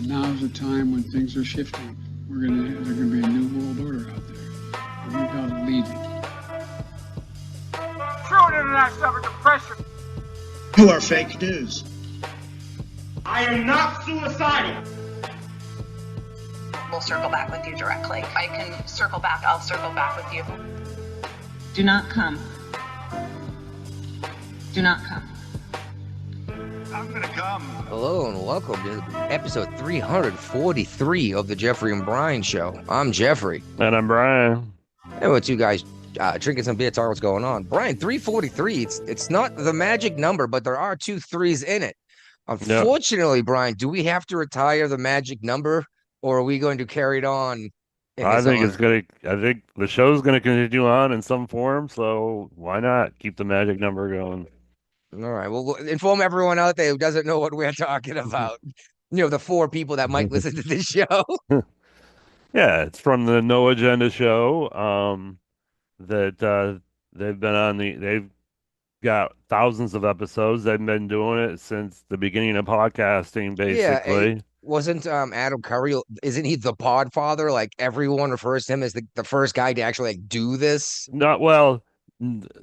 now's the time when things are shifting. There's gonna be a new world order out there. And we gotta lead it. True internet suffered depression. You are fake news. I am not suicidal. We'll circle back with you directly. If I can circle back, I'll circle back with you. Do not come. Do not come. I'm gonna come. Hello and welcome to episode 343 of the Jeffrey and Brian Show. I'm Jeffrey. And I'm Brian. And we're two guys drinking some beer, talking what's going on. Brian, 343, it's not the magic number, but there are 2 3s in it. Unfortunately, Brian, do we have to retire the magic number, or are we going to carry it on? I think the show's gonna continue on in some form, so why not keep the magic number going? All right. Well, we'll inform everyone out there who doesn't know what we're talking about. The 4 people that might listen to this show. Yeah, it's from the No Agenda show. That they've been on they've got thousands of episodes. They've been doing it since the beginning of podcasting, basically. Yeah, wasn't Adam Curry, isn't he the Podfather? Like, everyone refers to him as the first guy to actually do this. Not well.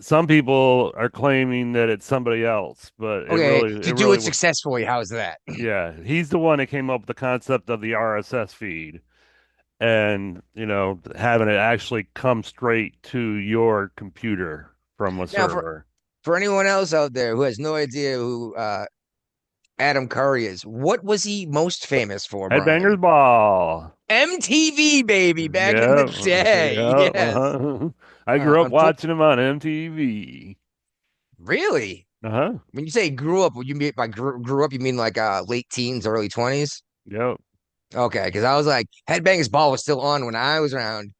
Some people are claiming that it's somebody else, but to do it successfully, how's that? Yeah, he's the one that came up with the concept of the RSS feed, and having it actually come straight to your computer from a server. For anyone else out there who has no idea who Adam Curry is, what was he most famous for, Brian? Headbangers Ball. MTV, baby, back in the day. Yes. I grew up watching him on MTV. Really? Uh-huh. When you say grew up, you mean by grew up, you mean like late teens, early 20s? Yep. Okay, because I was like, Headbangers Ball was still on when I was around.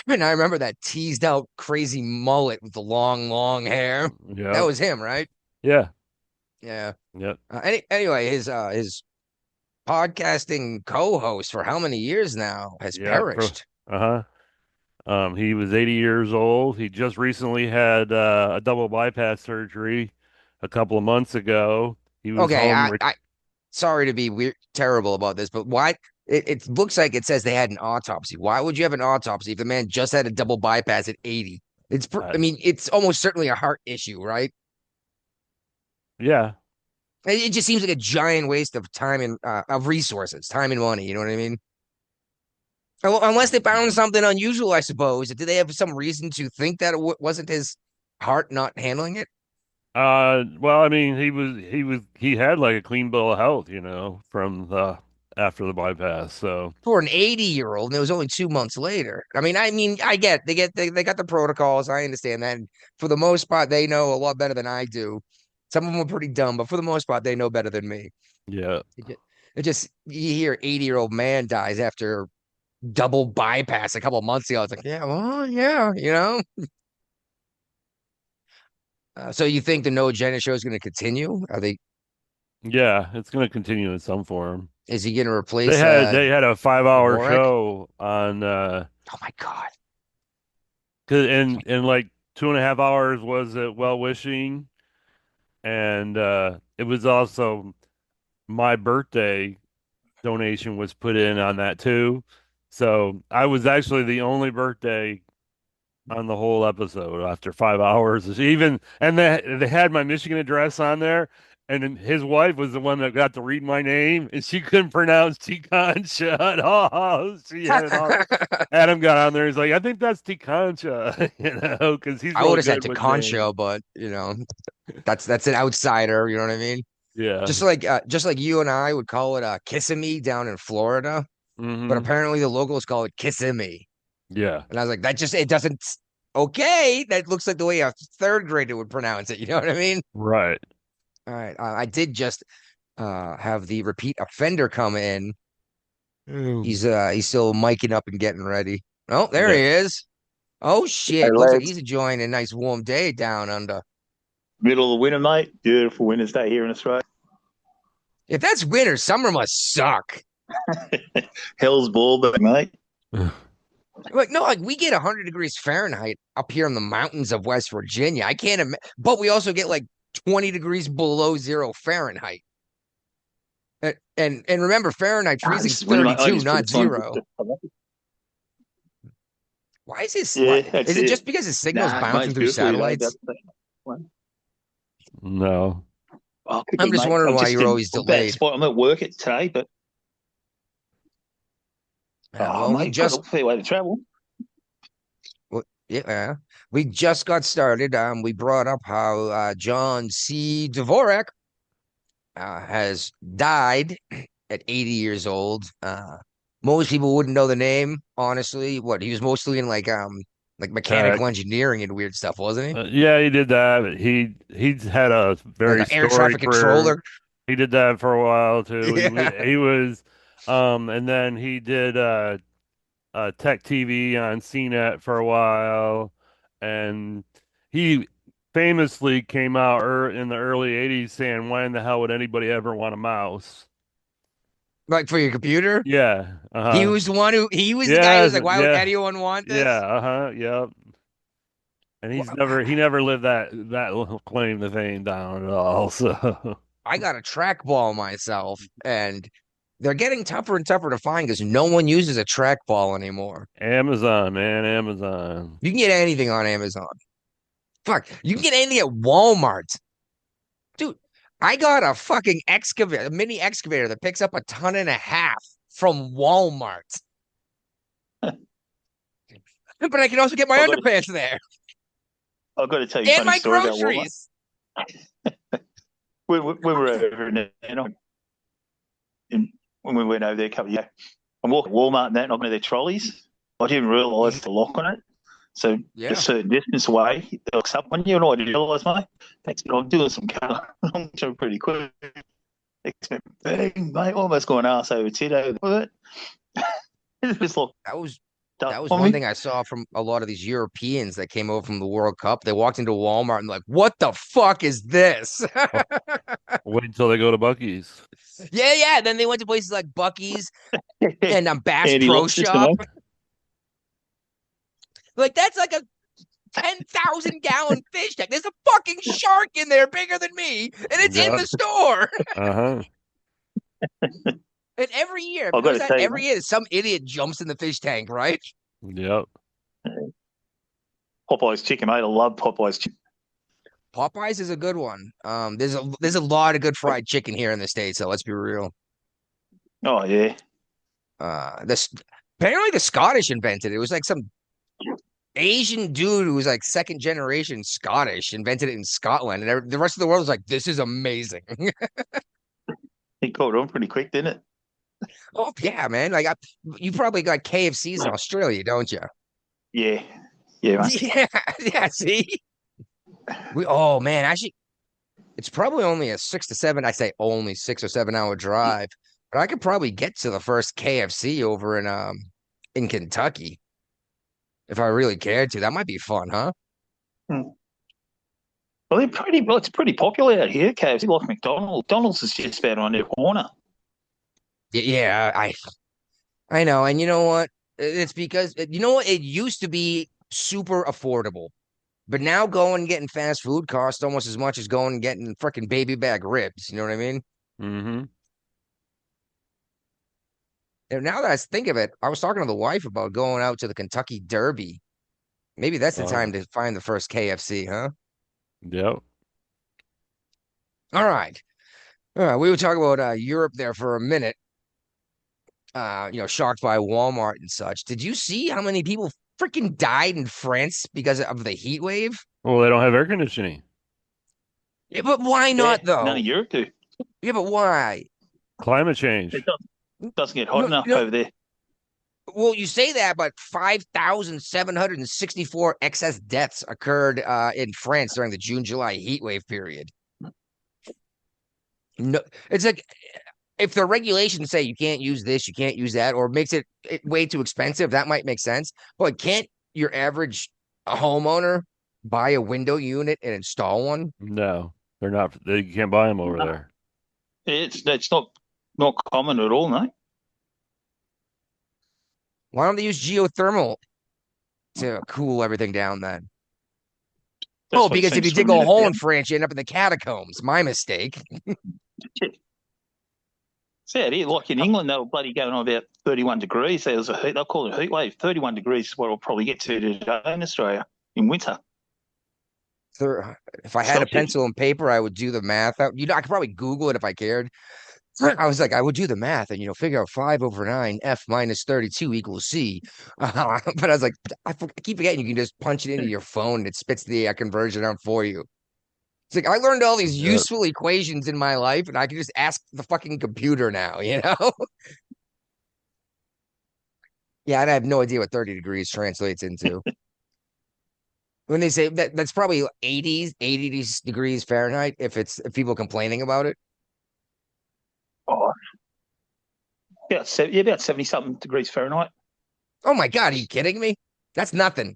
And I remember that teased out crazy mullet with the long hair. Yeah. That was him, right? Yeah. Yeah. Yep. Anyway, his podcasting co-host for how many years now has perished. He was 80 years old. He just recently had a double bypass surgery a couple of months ago. He was sorry to be terrible about this, but why? It looks like it says they had an autopsy. Why would you have an autopsy if the man just had a double bypass at 80? It's almost certainly a heart issue, right? Yeah. It just seems like a giant waste of time and of resources, time and money. You know what I mean? Unless they found something unusual, I suppose. Did they have some reason to think that it wasn't his heart not handling it? Well, I mean, he had like a clean bill of health, from after the bypass. So for an 80-year-old, and it was only 2 months later. I get they got the protocols. I understand that. And for the most part, they know a lot better than I do. Some of them are pretty dumb, but for the most part, they know better than me. Yeah. It just you hear 80-year-old man dies after double bypass a couple of months ago. It's like, yeah, well, yeah, So you think the No Agenda show is going to continue? Are they? Yeah, it's going to continue in some form. Is he going to replace? They had a 5-hour show on. Oh my God! Cause in like 2.5 hours was it well wishing, and it was also my birthday donation was put in on that too. So I was actually the only birthday on the whole episode after 5 hours. And they had my Michigan address on there, and then his wife was the one that got to read my name, and she couldn't pronounce Ticoncha. Adam got on there. He's like, I think that's Ticoncha, because he's. I would have said Ticoncha, but that's an outsider. You know what I mean? Yeah. Just like you and I would call it Kissimmee down in Florida, but apparently the locals call it Kissimmee. Yeah. And I was like, it doesn't. Okay, that looks like the way a 3rd grader would pronounce it. You know what I mean? Right. All right. I did just have the repeat offender come in. He's still miking up and getting ready. Oh, there he is. Oh shit! Looks like he's enjoying a nice warm day down under. Middle of winter, mate. Beautiful winter's day here in Australia. If that's winter, summer must suck. Hell's ball, mate. We get 100 degrees Fahrenheit up here in the mountains of West Virginia. I can't but we also get like 20 degrees below 0 Fahrenheit. And remember, Fahrenheit Ah, freezing's this is winter, mate. I 32, just put not this on. 0. Why is this? Yeah, that's Is it it. just because the signal's Nah, mate, bouncing it's through beautiful today. satellites? No. Oh, could I'm be, just mate. wondering I'm why just you're in always a bad delayed. spot. I'm at work today, but Well, we mate, got just a fair way to travel. yeah, we just got started. We brought up how John C. Dvorak has died at 80 years old. Most people wouldn't know the name, honestly. What he was mostly in like Uh, mechanical engineering and weird stuff, wasn't he? yeah, he did that. He's had a Like very an air storied traffic career. controller. He did that for a while too. Yeah. He was, and then he did tech TV on CNET for a while, and he famously came out in the early '80s saying, "Why in the hell would anybody ever want a mouse?" Like for your computer. Yeah, He uh-huh. was the one he was the guy who was Yes, like, why would yeah, anyone want yeah, this? uh-huh, yep. And Well, he never lived that little claim to fame down at all. So I got a trackball myself, and they're getting tougher and tougher to find because no one uses a trackball anymore. Amazon, man, Amazon. You can get anything on Amazon. Fuck, you can get anything at Walmart. Dude, I got a fucking excavator, a mini excavator that picks up a ton and a half from Walmart. But I can also get my I've got to, underpants there I've got to tell you a and funny my story about Walmart. groceries. We were over when we went over there a couple of years. I'm walking Walmart and that, and I'm going to their trolleys. I didn't realise the lock on it. So Yeah. a certain distance away, it looks up on you, and I didn't realise, mate. Thanks, I'm doing some colour. I'm going pretty quick. Bang, mate, almost going arse over tit over it. It was like That was on one me. thing I saw from a lot of these Europeans that came over from the World Cup. They walked into Walmart and like, what the fuck is this? Wait until they go to Bucky's. Yeah. Then they went to places like Bucky's and Bass Andy Pro lock system, Shop. eh? Like that's like a 10,000 gallon fish tank. There's a fucking shark in there bigger than me, and it's in Yep. the store. Uh-huh. And every year, I've got to tell you, every year, some idiot jumps in the fish tank, right? Yep. Popeye's chicken, mate. I love Popeye's chicken. Popeyes is a good one. There's a lot of good fried chicken here in the States, so let's be real. Oh, yeah. This apparently the Scottish invented it. It was like some Asian dude who was like second generation Scottish invented it in Scotland, and the rest of the world was like, "This is amazing." He caught on pretty quick, didn't it? Oh yeah, man! Like you probably got KFCs in Australia, don't you? Yeah. Yeah, mate. Yeah. See, oh man, actually, it's probably only a 6 to 7. I say only 6 or 7 hour drive, but I could probably get to the first KFC over in Kentucky if I really cared to. That might be fun, huh? Well, it's pretty popular out here, KFC, like McDonald's. McDonald's is just about on their corner. Yeah, I know, and you know what? It's because you know what? It used to be super affordable, but now going and getting fast food costs almost as much as going and getting freaking baby back ribs. You know what I mean? Mm-hmm. And now that I think of it, I was talking to the wife about going out to the Kentucky Derby. Maybe that's the time to find the first KFC, huh? Yep. All right. We were talking about Europe there for a minute. Shocked by Walmart and such. Did you see how many people freaking died in France because of the heat wave? Well, they don't have air conditioning. Yeah, but why not though? None of Europe do. Yeah, but why? Climate change. It doesn't get hot enough over there. Well, you say that, but 5,764 excess deaths occurred in France during the June-July heat wave period. No, it's like if the regulations say you can't use this, you can't use that, or makes it way too expensive, that might make sense. But can't your average homeowner buy a window unit and install one? No, they're not. They can't buy them over there. It's not common at all, no. Why don't they use geothermal to cool everything down then? That's Because if you dig a hole in France, you end up in the catacombs. My mistake. So yeah, like in England, they were bloody going on about 31 degrees. There was a heat. They'll call it a heat wave. 31 degrees is what I'll probably get to today in Australia in winter. If I had a Celsius. pencil and paper, I would do the math out. I could probably Google it if I cared. I was like, I would do the math and figure out 5/9 F minus 32 equals C. But I was like, I keep forgetting you can just punch it into your phone and it spits the conversion out for you. It's like I learned all these useful equations in my life, and I can just ask the fucking computer now. Yeah, and I have no idea what 30 degrees translates into. When they say that's probably 80 degrees Fahrenheit if people complaining about it. Oh, about 70 something degrees Fahrenheit. Oh my God, are you kidding me? That's nothing.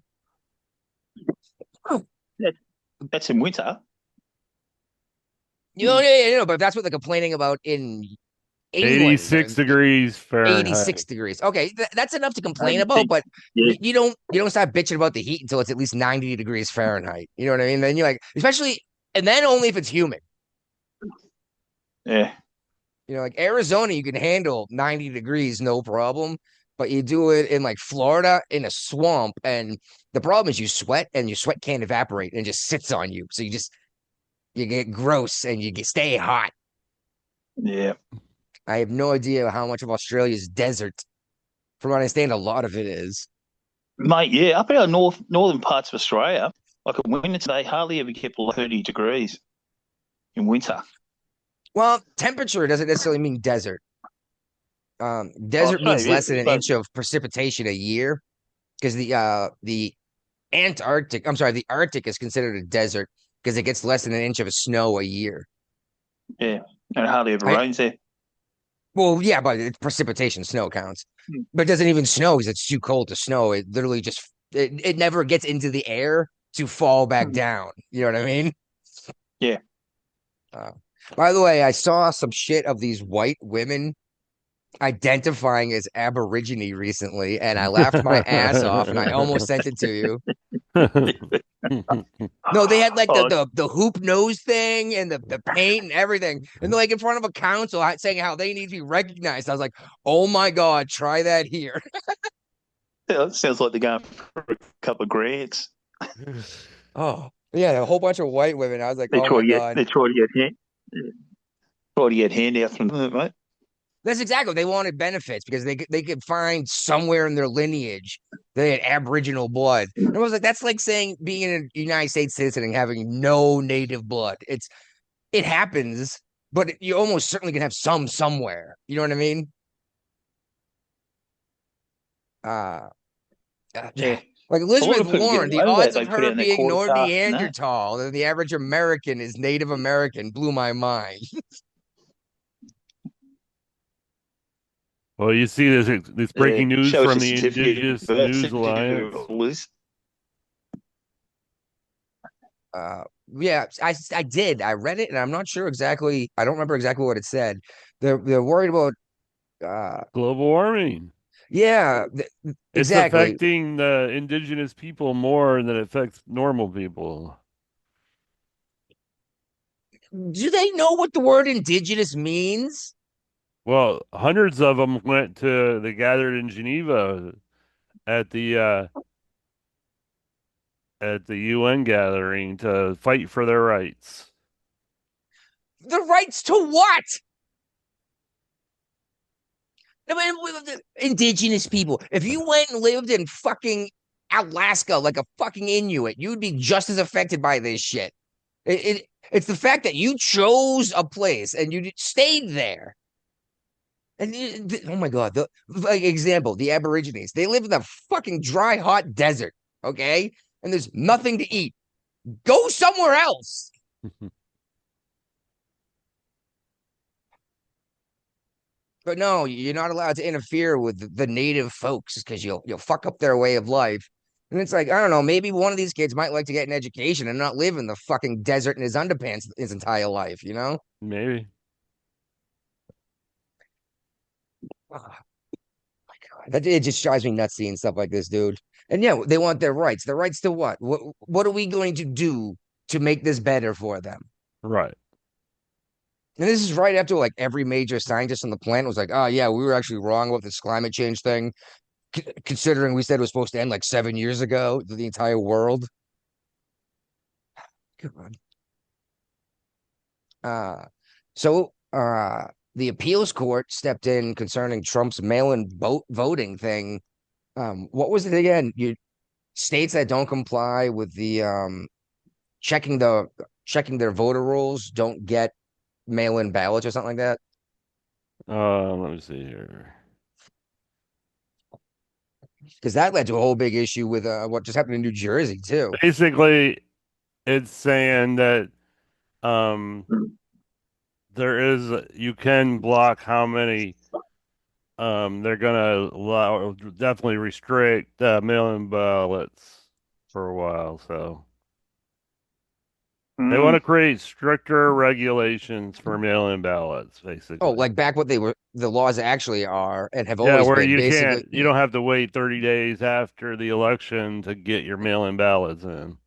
That's in winter. Yeah, but that's what they're complaining about in England. 86 degrees Fahrenheit. 86 degrees. Okay, that's enough to complain about, but you don't start bitching about the heat until it's at least 90 degrees Fahrenheit. You know what I mean? Then you're like, especially, and then only if it's humid. Yeah. Like Arizona, you can handle 90 degrees, no problem. But you do it in like Florida in a swamp, and the problem is you sweat, and your sweat can't evaporate, and it just sits on you. So you get gross, and you stay hot. Yeah. I have no idea how much of Australia's desert. From what I understand, a lot of it is. Mate, yeah, up our northern parts of Australia, like in winter, they hardly ever get below 30 degrees in winter. Well, temperature doesn't necessarily mean desert. Desert means less than an inch of precipitation a year, because the Arctic is considered a desert because it gets less than an inch of snow a year. Yeah, and it hardly ever rains there. Well, yeah, but it's precipitation, snow counts. But it doesn't even snow because it's too cold to snow. It literally just it never gets into the air to fall back down. You know what I mean? Yeah. By the way, I saw some shit of these white women identifying as Aborigine recently, and I laughed my ass off, and I almost sent it to you. No, they had like the hoop nose thing and the paint and everything, and they're like in front of a council saying how they need to be recognized. I was like, oh my God, try that here. Yeah, it sounds like they're going for a couple of grants. Oh, yeah, a whole bunch of white women. I was like, oh my God. They try to get handouts from them, mate. That's exactly what they wanted, benefits, because they could find somewhere in their lineage they had Aboriginal blood. And I was like, that's like saying being a United States citizen and having no native blood. It happens, but you almost certainly can have some somewhere. You know what I mean? Yeah. Like Elizabeth Warren, the odds of her being Neanderthal than the average American is Native American blew my mind. Well, you see this breaking news from the Indigenous News Alliance. Yeah, I did. I read it, and I'm not sure exactly. I don't remember exactly what it said. They're worried about global warming. Yeah, exactly. It's affecting the indigenous people more than it affects normal people. Do they know what the word indigenous means? Well, hundreds of them they gathered in Geneva at the UN gathering to fight for their rights. The rights to what? I mean, indigenous people. If you went and lived in fucking Alaska like a fucking Inuit, you'd be just as affected by this shit. It's the fact that you chose a place and you stayed there. And oh my God, example, the Aborigines, they live in the fucking dry, hot desert, okay? And there's nothing to eat. Go somewhere else. But no, you're not allowed to interfere with the native folks because you'll fuck up their way of life. And it's like, I don't know, maybe one of these kids might like to get an education and not live in the fucking desert in his underpants his entire life, you know? Maybe. Oh my God, it just drives me nuts seeing stuff like this, dude. And yeah, they want their rights. Their rights to what? What are we going to do to make this better for them? Right. And this is right after like every major scientist on the planet was like, "Oh yeah, we were actually wrong with this climate change thing, considering we said it was supposed to end like 7 years ago to the entire world." God. The appeals court stepped in concerning Trump's mail-in voting thing. What was it again? You states that don't comply with the checking the checking their voter rolls don't get mail-in ballots or something like that. Let me see here. Because that led to a whole big issue with what just happened in New Jersey too. Basically, it's saying that um there is you can block how many they're gonna allow definitely restrict mail-in ballots for a while. So they want to create stricter regulations for mail-in ballots, basically. Oh, like back what the laws actually are and have Yeah, always where been basically. you don't have to wait 30 days after the election to get your mail-in ballots in.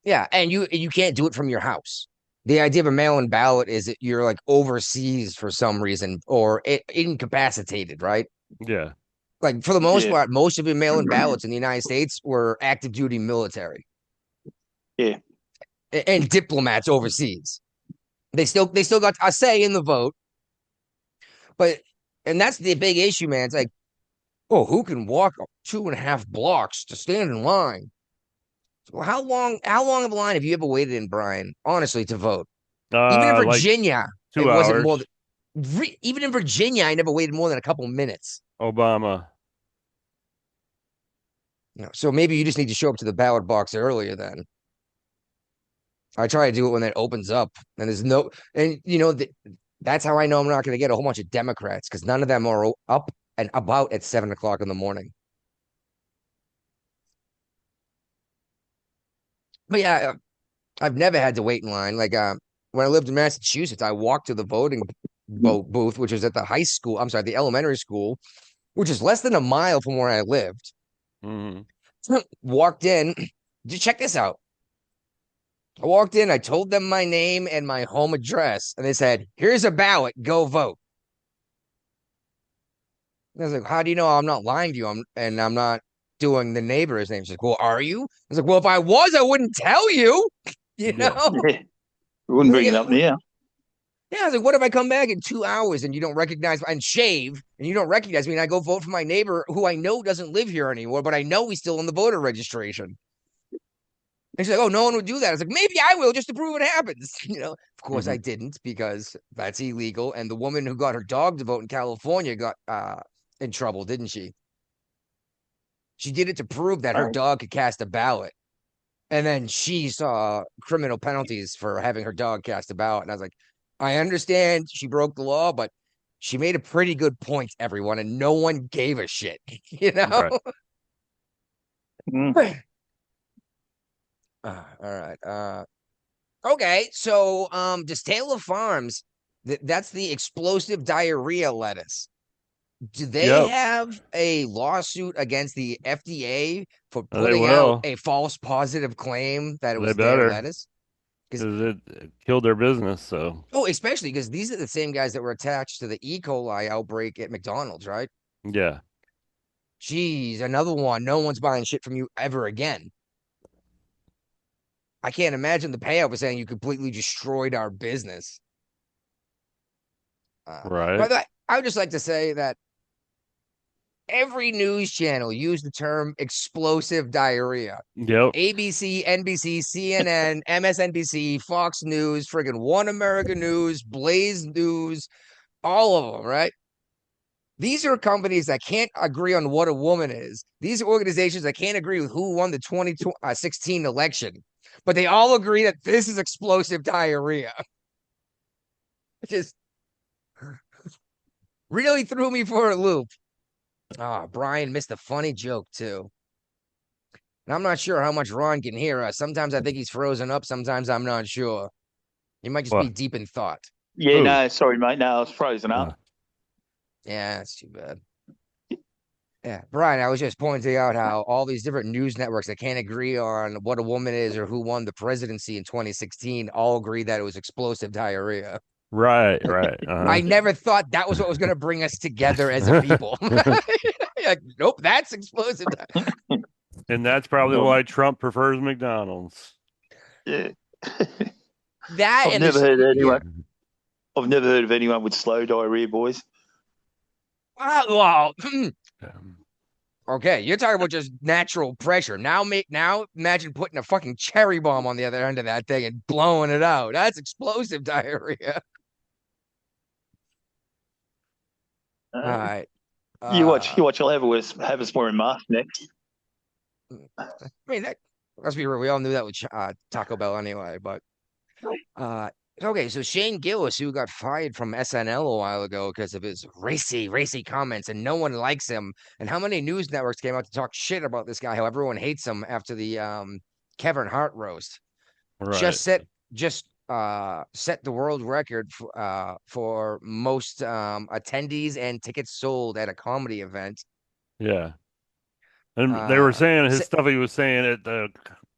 Yeah, and you can't do it from your house. The idea of a mail-in ballot is that you're like overseas for some reason or incapacitated, right? Yeah. Like for the most Yeah. part, most of your mail-in ballots in the United States were active duty military. Yeah. And diplomats overseas. They still got a say in the vote, but and that's the big issue, man. It's like, oh, who can walk 2.5 blocks to stand in line? Well, how long of a line have you ever waited in, Brian? Honestly, to vote? Even in Like Virginia, it 2 wasn't more hours. than even in Virginia, I never waited more than a couple minutes. Obama. So maybe you just need to show up to the ballot box earlier then. I try to do it when it opens up, and that's how I know I'm not going to get a whole bunch of Democrats because none of them are up and about at 7 o'clock in the morning. But yeah, I've never had to wait in line. Like when I lived in Massachusetts, I walked to the voting booth, which was at the high school. I'm sorry, the elementary school, which is less than a mile from where I lived. Hmm. Walked in. Check this out. I walked in. I told them my name and my home address, and they said, "Here's a ballot. Go vote." And I was like, "How do you know I'm not lying to you? I'm not doing the neighbor's name." She's like, "Well, are you?" I was like, "Well, if I was, I wouldn't tell you." You Yeah. know? Yeah. We wouldn't bring it up here. Yeah, I was like, what if I come back in 2 hours and you don't recognize and shave and you don't recognize me and I go vote for my neighbor who I know doesn't live here anymore, but I know he's still on the voter registration. And she's like, oh, no one would do that. I was like, maybe I will just to prove it happens. Of course I didn't because that's illegal. And the woman who got her dog to vote in California got in trouble, didn't she? She did it to prove that her dog could cast a ballot. And then she saw criminal penalties for having her dog cast a ballot. And I was like, I understand she broke the law, but she made a pretty good point, everyone, and no one gave a shit, Right. All right. Okay. So, does Taylor Farms, that's the explosive diarrhea lettuce. Do they have a lawsuit against the FDA for They putting out will. a false positive claim that it They was their better. lettuce? Because it killed their business. So Oh, especially because these are the same guys that were attached to the E. coli outbreak at McDonald's, right? yeah. Jeez, another one. No one's buying shit from you ever again. I can't imagine the payout for saying you completely destroyed our business. Right. By the way, I would just like to say that every news channel used the term explosive diarrhea. Yep. ABC, NBC, CNN, MSNBC, Fox News, friggin' One America News, Blaze News, all of them, right? These are companies that can't agree on what a woman is. These are organizations that can't agree with who won the 2016 election, but they all agree that this is explosive diarrhea. It just really threw me for a loop. Brian missed a funny joke too. And I'm not sure how much Ron can hear us. Sometimes I think he's frozen up. Sometimes I'm not sure. He might just be What? deep in thought. Yeah, Ooh. no, sorry, mate. No, I was frozen up. Yeah, that's too bad. Yeah, Brian, I was just pointing out how all these different news networks that can't agree on what a woman is or who won the presidency in 2016 all agree that it was explosive diarrhea. Right, Like, right. I never thought that was what was going to bring us together as a people. Like, nope, that's explosive. And that's probably Well, why Trump prefers McDonald's. yeah. That I've and never this, heard yeah. anyone. I've never heard of anyone with slow diarrhea, boys. Well, okay, you're talking about just natural pressure. Now imagine putting a fucking cherry bomb on the other end of that thing and blowing it out. That's explosive diarrhea. All right. You watch. I'll have us wearing masks next. I mean, let's be real. We all knew that with Taco Bell anyway. But okay, so Shane Gillis, who got fired from SNL a while ago because of his racy comments, and no one likes him. And how many news networks came out to talk shit about this guy? How everyone hates him after the Kevin Hart roast. Right. Just set the world record for most attendees and tickets sold at a comedy event. Yeah. And they were saying his se- stuff he was saying at the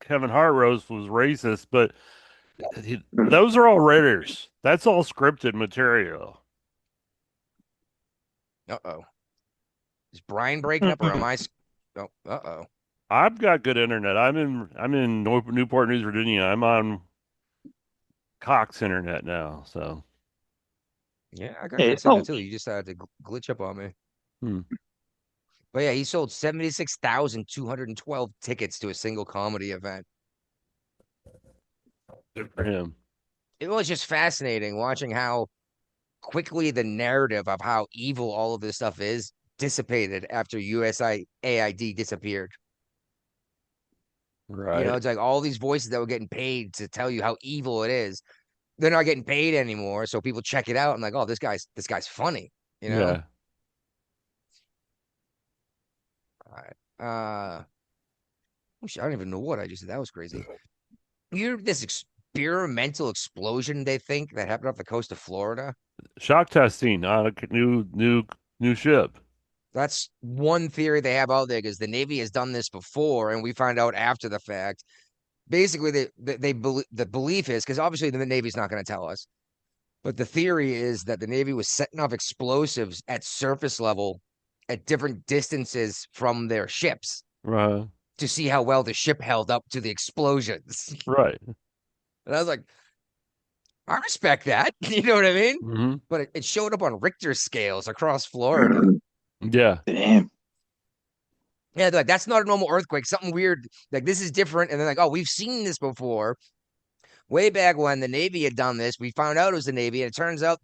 Kevin Hart roast was racist, but those are all writers. That's all scripted material. Uh-oh. Is Brian breaking up or am I? Oh, uh-oh. I've got good internet. I'm in Newport News, Virginia. I'm on Cox internet now, so Yeah, I got a good signal too. You just had to glitch up on me. Hmm. But yeah, he sold 76,212 tickets to a single comedy event. Good for him. It was just fascinating watching how quickly the narrative of how evil all of this stuff is dissipated after USAID disappeared. Right. You know, it's like all these voices that were getting paid to tell you how evil it is, they're not getting paid anymore. So people check it out and like, oh, this guy's funny. You know. Yeah. All right. I don't even know what I just did. That was crazy. You heard this experimental explosion they think that happened off the coast of Florida? Shock testing on a new ship. That's one theory they have out there because the Navy has done this before, and we find out after the fact. Basically, the belief is because obviously the Navy's not going to tell us, but the theory is that the Navy was setting off explosives at surface level at different distances from their ships Right. to see how well the ship held up to the explosions. Right. And I was like, I respect that. You know what I mean? Mm-hmm. But it showed up on Richter scales across Florida. Yeah. Damn. Yeah, they're like, that's not a normal earthquake. Something weird. Like, this is different. And they're like, oh, we've seen this before. Way back when the Navy had done this, we found out it was the Navy. And it turns out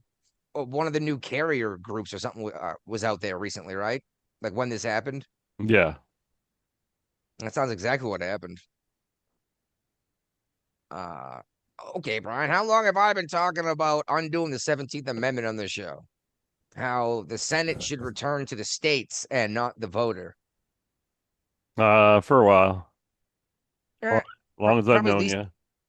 one of the new carrier groups or something was out there recently, right? Like when this happened. Yeah. That sounds exactly what happened. Okay, Brian, how long have I been talking about undoing the 17th Amendment on this show? How the Senate should return to the states and not the voter. For a while. As long as I've known you.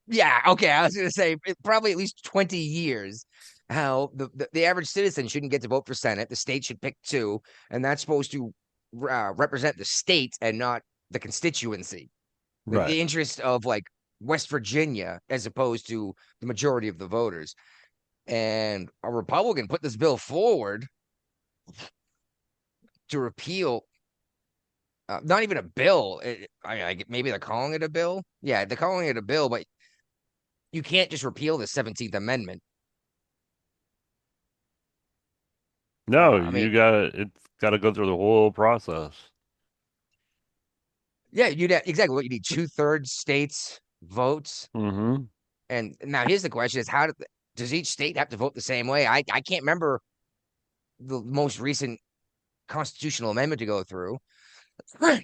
Yeah, okay. I was going to say probably at least 20 years. How the average citizen shouldn't get to vote for Senate. The state should pick two, and that's supposed to represent the state and not the constituency. Right. The interest of like West Virginia as opposed to the majority of the voters. And a Republican put this bill forward to repeal. Not even a bill. Maybe they're calling it a bill. Yeah, they're calling it a bill, but you can't just repeal the 17th Amendment. No, it's gotta go through the whole process. Yeah, exactly what you need 2/3 states votes. Mm-hmm. And now here's the question: is does each state have to vote the same way? I can't remember the most recent constitutional amendment to go through. Do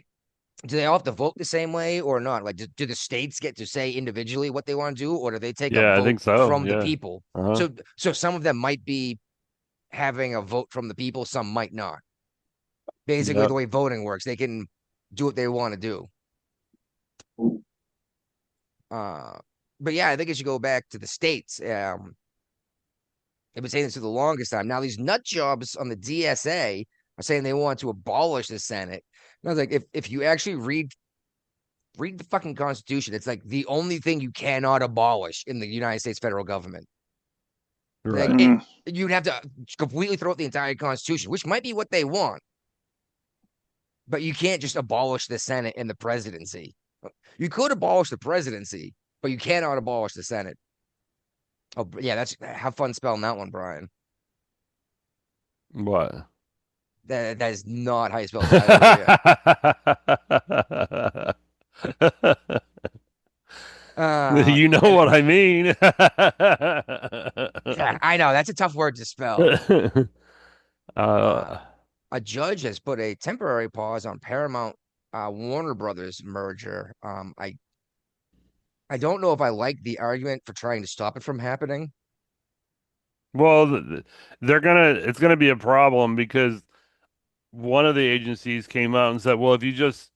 they all have to vote the same way or not? Like, do the states get to say individually what they want to do, or do they take a vote I think so. from the Yeah. people? Uh-huh. So some of them might be having a vote from the people, some might not. Basically, the way voting works, they can do what they want to do. But yeah, I think it should go back to the states. I've been saying this for the longest time. Now, these nut jobs on the DSA are saying they want to abolish the Senate. And I was like, if you actually read the fucking Constitution, it's like the only thing you cannot abolish in the United States federal government. Right. Mhm. You'd have to completely throw out the entire Constitution, which might be what they want, but you can't just abolish the Senate and the presidency. You could abolish the presidency, but you cannot abolish the Senate. Oh, yeah, that's have fun spelling that one, Brian. What? That is not how you spell diarrhea. You know And what I mean. yeah, I know that's a tough word to spell. Uh, uh, a judge has put a temporary pause on Paramount Warner Brothers merger. I don't know if I like the argument for trying to stop it from happening. well, it's gonna be a problem because one of the agencies came out and said, well, if you just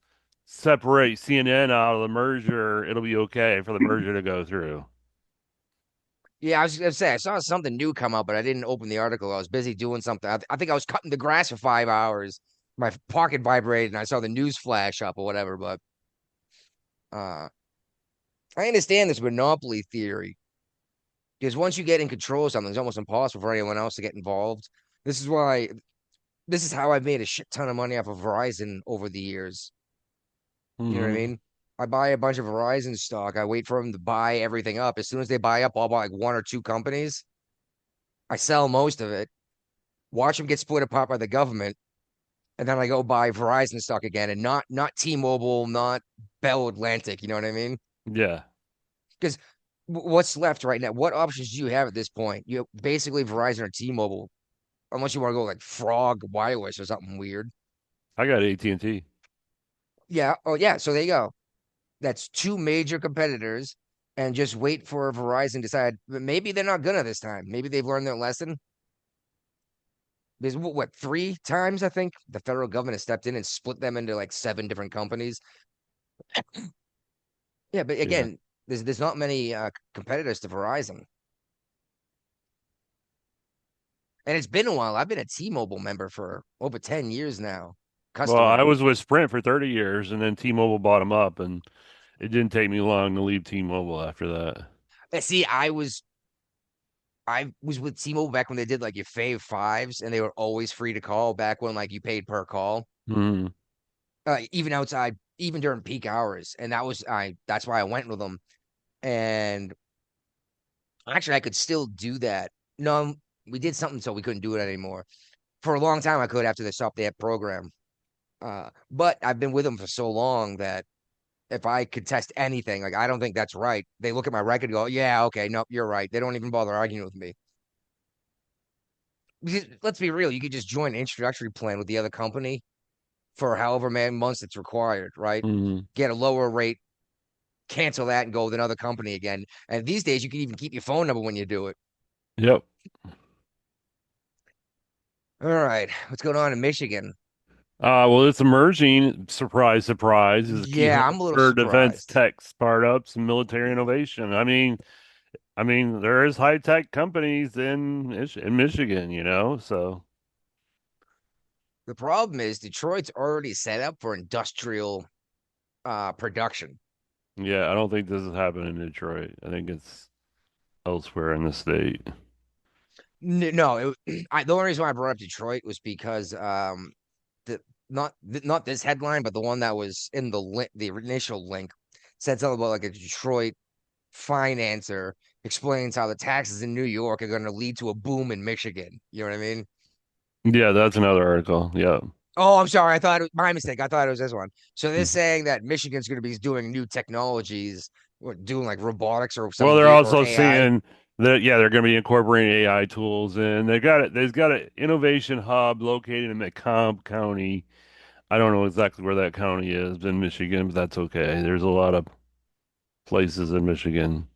separate CNN out of the merger, it'll be okay for the merger to go through. Yeah, I was gonna say I saw something new come up, but I didn't open the article. I was busy doing something. I think I was cutting the grass for 5 hours. My pocket vibrated, and I saw the news flash up or whatever. But uh, I understand this monopoly theory because once you get in control of something, it's almost impossible for anyone else to get involved. This is why. This is how I've made a shit ton of money off of Verizon over the years. You know what I Hmm. mean? I buy a bunch of Verizon stock. I wait for them to buy everything up. As soon as they buy up, I'll buy like one or two companies. I sell most of it, watch them get split apart by the government, and then I go buy Verizon stock again, and not T-Mobile, not Bell Atlantic. You know what I mean? Yeah. Because what's left right now? What options do you have at this point? You have basically Verizon or T-Mobile, unless you want to go like Frog Wireless or something weird. I got AT&T. Yeah. Oh yeah. So there you go. That's two major competitors, and just wait for Verizon to decide. Maybe they're not gonna this time. Maybe they've learned their lesson. There's what 3 times I think the federal government has stepped in and split them into like 7 different companies. Yeah, but Yeah. again, there's not many competitors to Verizon, and it's been a while. I've been a T-Mobile member for over 10 years now, Well, I customer. was with Sprint for 30 years and then T-Mobile bought them up and it didn't take me long to leave T-Mobile after that. See, I was with T-Mobile back when they did like your Fave Fives, and they were always free to call. Back when like you paid per call, Hmm. even outside, even during peak hours, and that's why I went with them. And actually, I could still do that. No, we did something so we couldn't do it anymore. For a long time, I could after they stopped that program. But I've been with them for so long that if I contest anything, like I don't think that's right, they look at my record and go, "Yeah, okay, nope, you're right." They don't even bother arguing with me. Because let's be real, you could just join an introductory plan with the other company for however many months it's required, right? Hmm. Get a lower rate, cancel that, and go with another company again. And these days, you can even keep your phone number when you do it. Yep. All right, what's going on in Michigan? Well, it's emerging. Surprise, surprise, is a key Yeah, hub I'm a little for defense surprised. tech startups and military innovation. I mean, there is high tech companies in Michigan, so The problem is Detroit's already set up for industrial production. yeah, I don't think this is happening in Detroit. I think it's elsewhere in the state. No, the only reason why I brought up Detroit was because the not this headline, but the one that was in the initial link said something about like a Detroit financer explains how the taxes in New York are going to lead to a boom in Michigan. You know what I mean? Yeah, that's another article. Yeah. Oh, I'm sorry. I thought it was my mistake. I thought it was this one. So they're saying that Michigan's going to be doing new technologies, or doing like robotics or Well, some they're weird or also AI. seeing that, yeah, they're going to be incorporating AI tools and they've got an innovation hub located in Macomb County. I don't know exactly where that county is in Michigan, but that's okay. There's a lot of places in Michigan.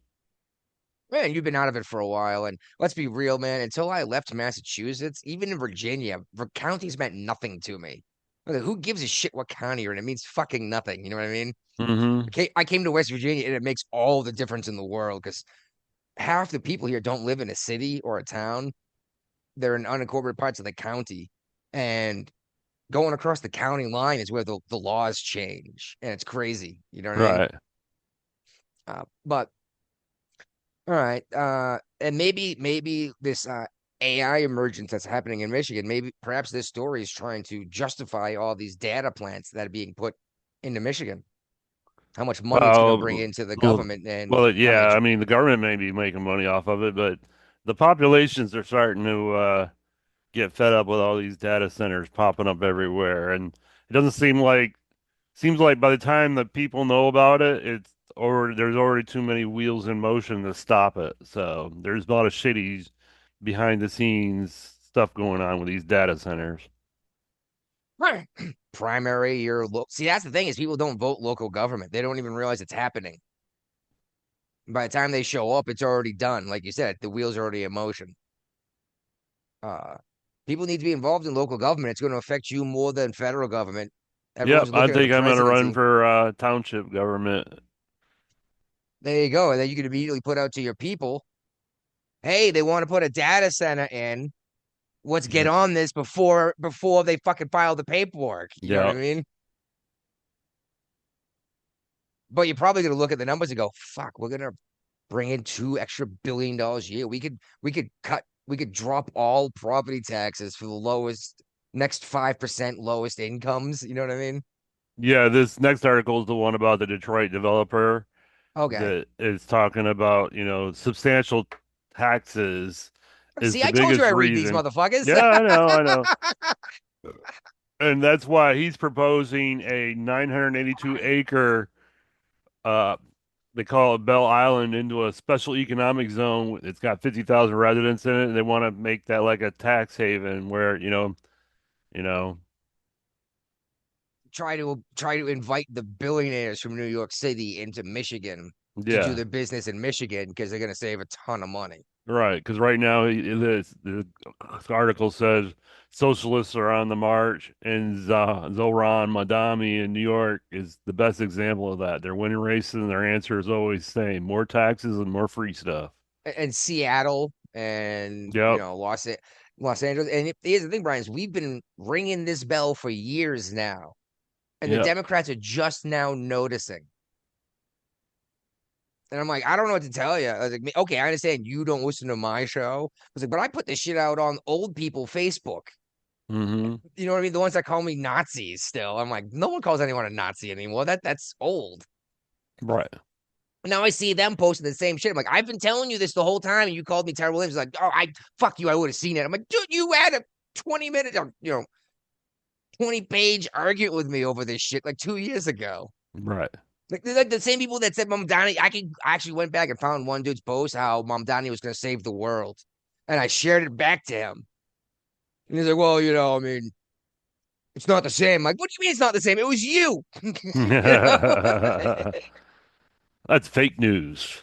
Man, you've been out of it for a while, and let's be real, man. Until I left Massachusetts, even in Virginia, counties meant nothing to me. Like, who gives a shit what county you're in? It means fucking nothing. You know what I mean? Hmm. I came to West Virginia, and it makes all the difference in the world because half the people here don't live in a city or a town. They're in unincorporated parts of the county, and going across the county line is where the laws change, and it's crazy. You know what I mean? Right. But All right. And maybe this AI emergence that's happening in Michigan, maybe perhaps this story is trying to justify all these data plants that are being put into Michigan. How much money it's going to bring Well, into the well, government and well, how yeah. much. I mean, the government may be making money off of it, but the populations are starting to get fed up with all these data centers popping up everywhere, and it doesn't seems like by the time that people know about it, there's already too many wheels in motion to stop it. So there's a lot of shitty behind the scenes stuff going on with these data centers. Primary see, that's the thing is people don't vote local government. They don't even realize it's happening. By the time they show up, it's already done. Like you said, the wheels are already in motion. Uh, People need to be involved in local government. It's going to affect you more than federal government. Yep, Everyone's I looking at the think I'm gonna run presidency. for township government. There you go. And then you can immediately put out to your people, hey, they want to put a data center in. Let's get Yep. on this before they fucking file the paperwork. You know what I Yep. mean? But you're probably going to look at the numbers and go, fuck, we're going to bring in $2 extra billion a year. We could drop all property taxes for the lowest, next 5% lowest incomes. You know what I mean? Yeah, this next article is the one about the Detroit developer Okay. that is talking about, substantial taxes is See, the I told you I biggest read these reason. motherfuckers. Yeah, I know. And that's why he's proposing a 982 acre, uh, they call it Bell Island, into a special economic zone. It's got 50,000 residents in it, and they want to make that like a tax haven where, you know, Try to invite the billionaires from New York City into Michigan to do yeah. their business in Michigan because they're going to save a ton of money. Right, because right now the article says socialists are on the march, and Zohran Madami in New York is the best example of that. They're winning races, and their answer is always the same: more taxes and more free stuff. And Seattle and Yep, Los Angeles. And here's the thing, Brian, is we've been ringing this bell for years now, and the yep, Democrats are just now noticing. And I'm like, I don't know what to tell you. I was like, okay, I understand you don't listen to my show. I was like, but I put this shit out on old people Facebook. mm-hmm, You know what I mean? The ones that call me Nazis still. I'm like, no one calls anyone a Nazi anymore. That's old. right, Now I see them posting the same shit. I'm like, I've been telling you this the whole time, and you called me terrible names. Like, oh, I fuck you. I would have seen it. I'm like, dude, you had a 20-minute, 20-page argument with me over this shit like 2 years ago. right, Like, they're like the same people that said Mom Donnie. I actually went back and found one dude's post how Mom Donnie was going to save the world, and I shared it back to him. And he's like, well, I mean, it's not the same. I'm like, what do you mean it's not the same? It was you. you know? That's fake news.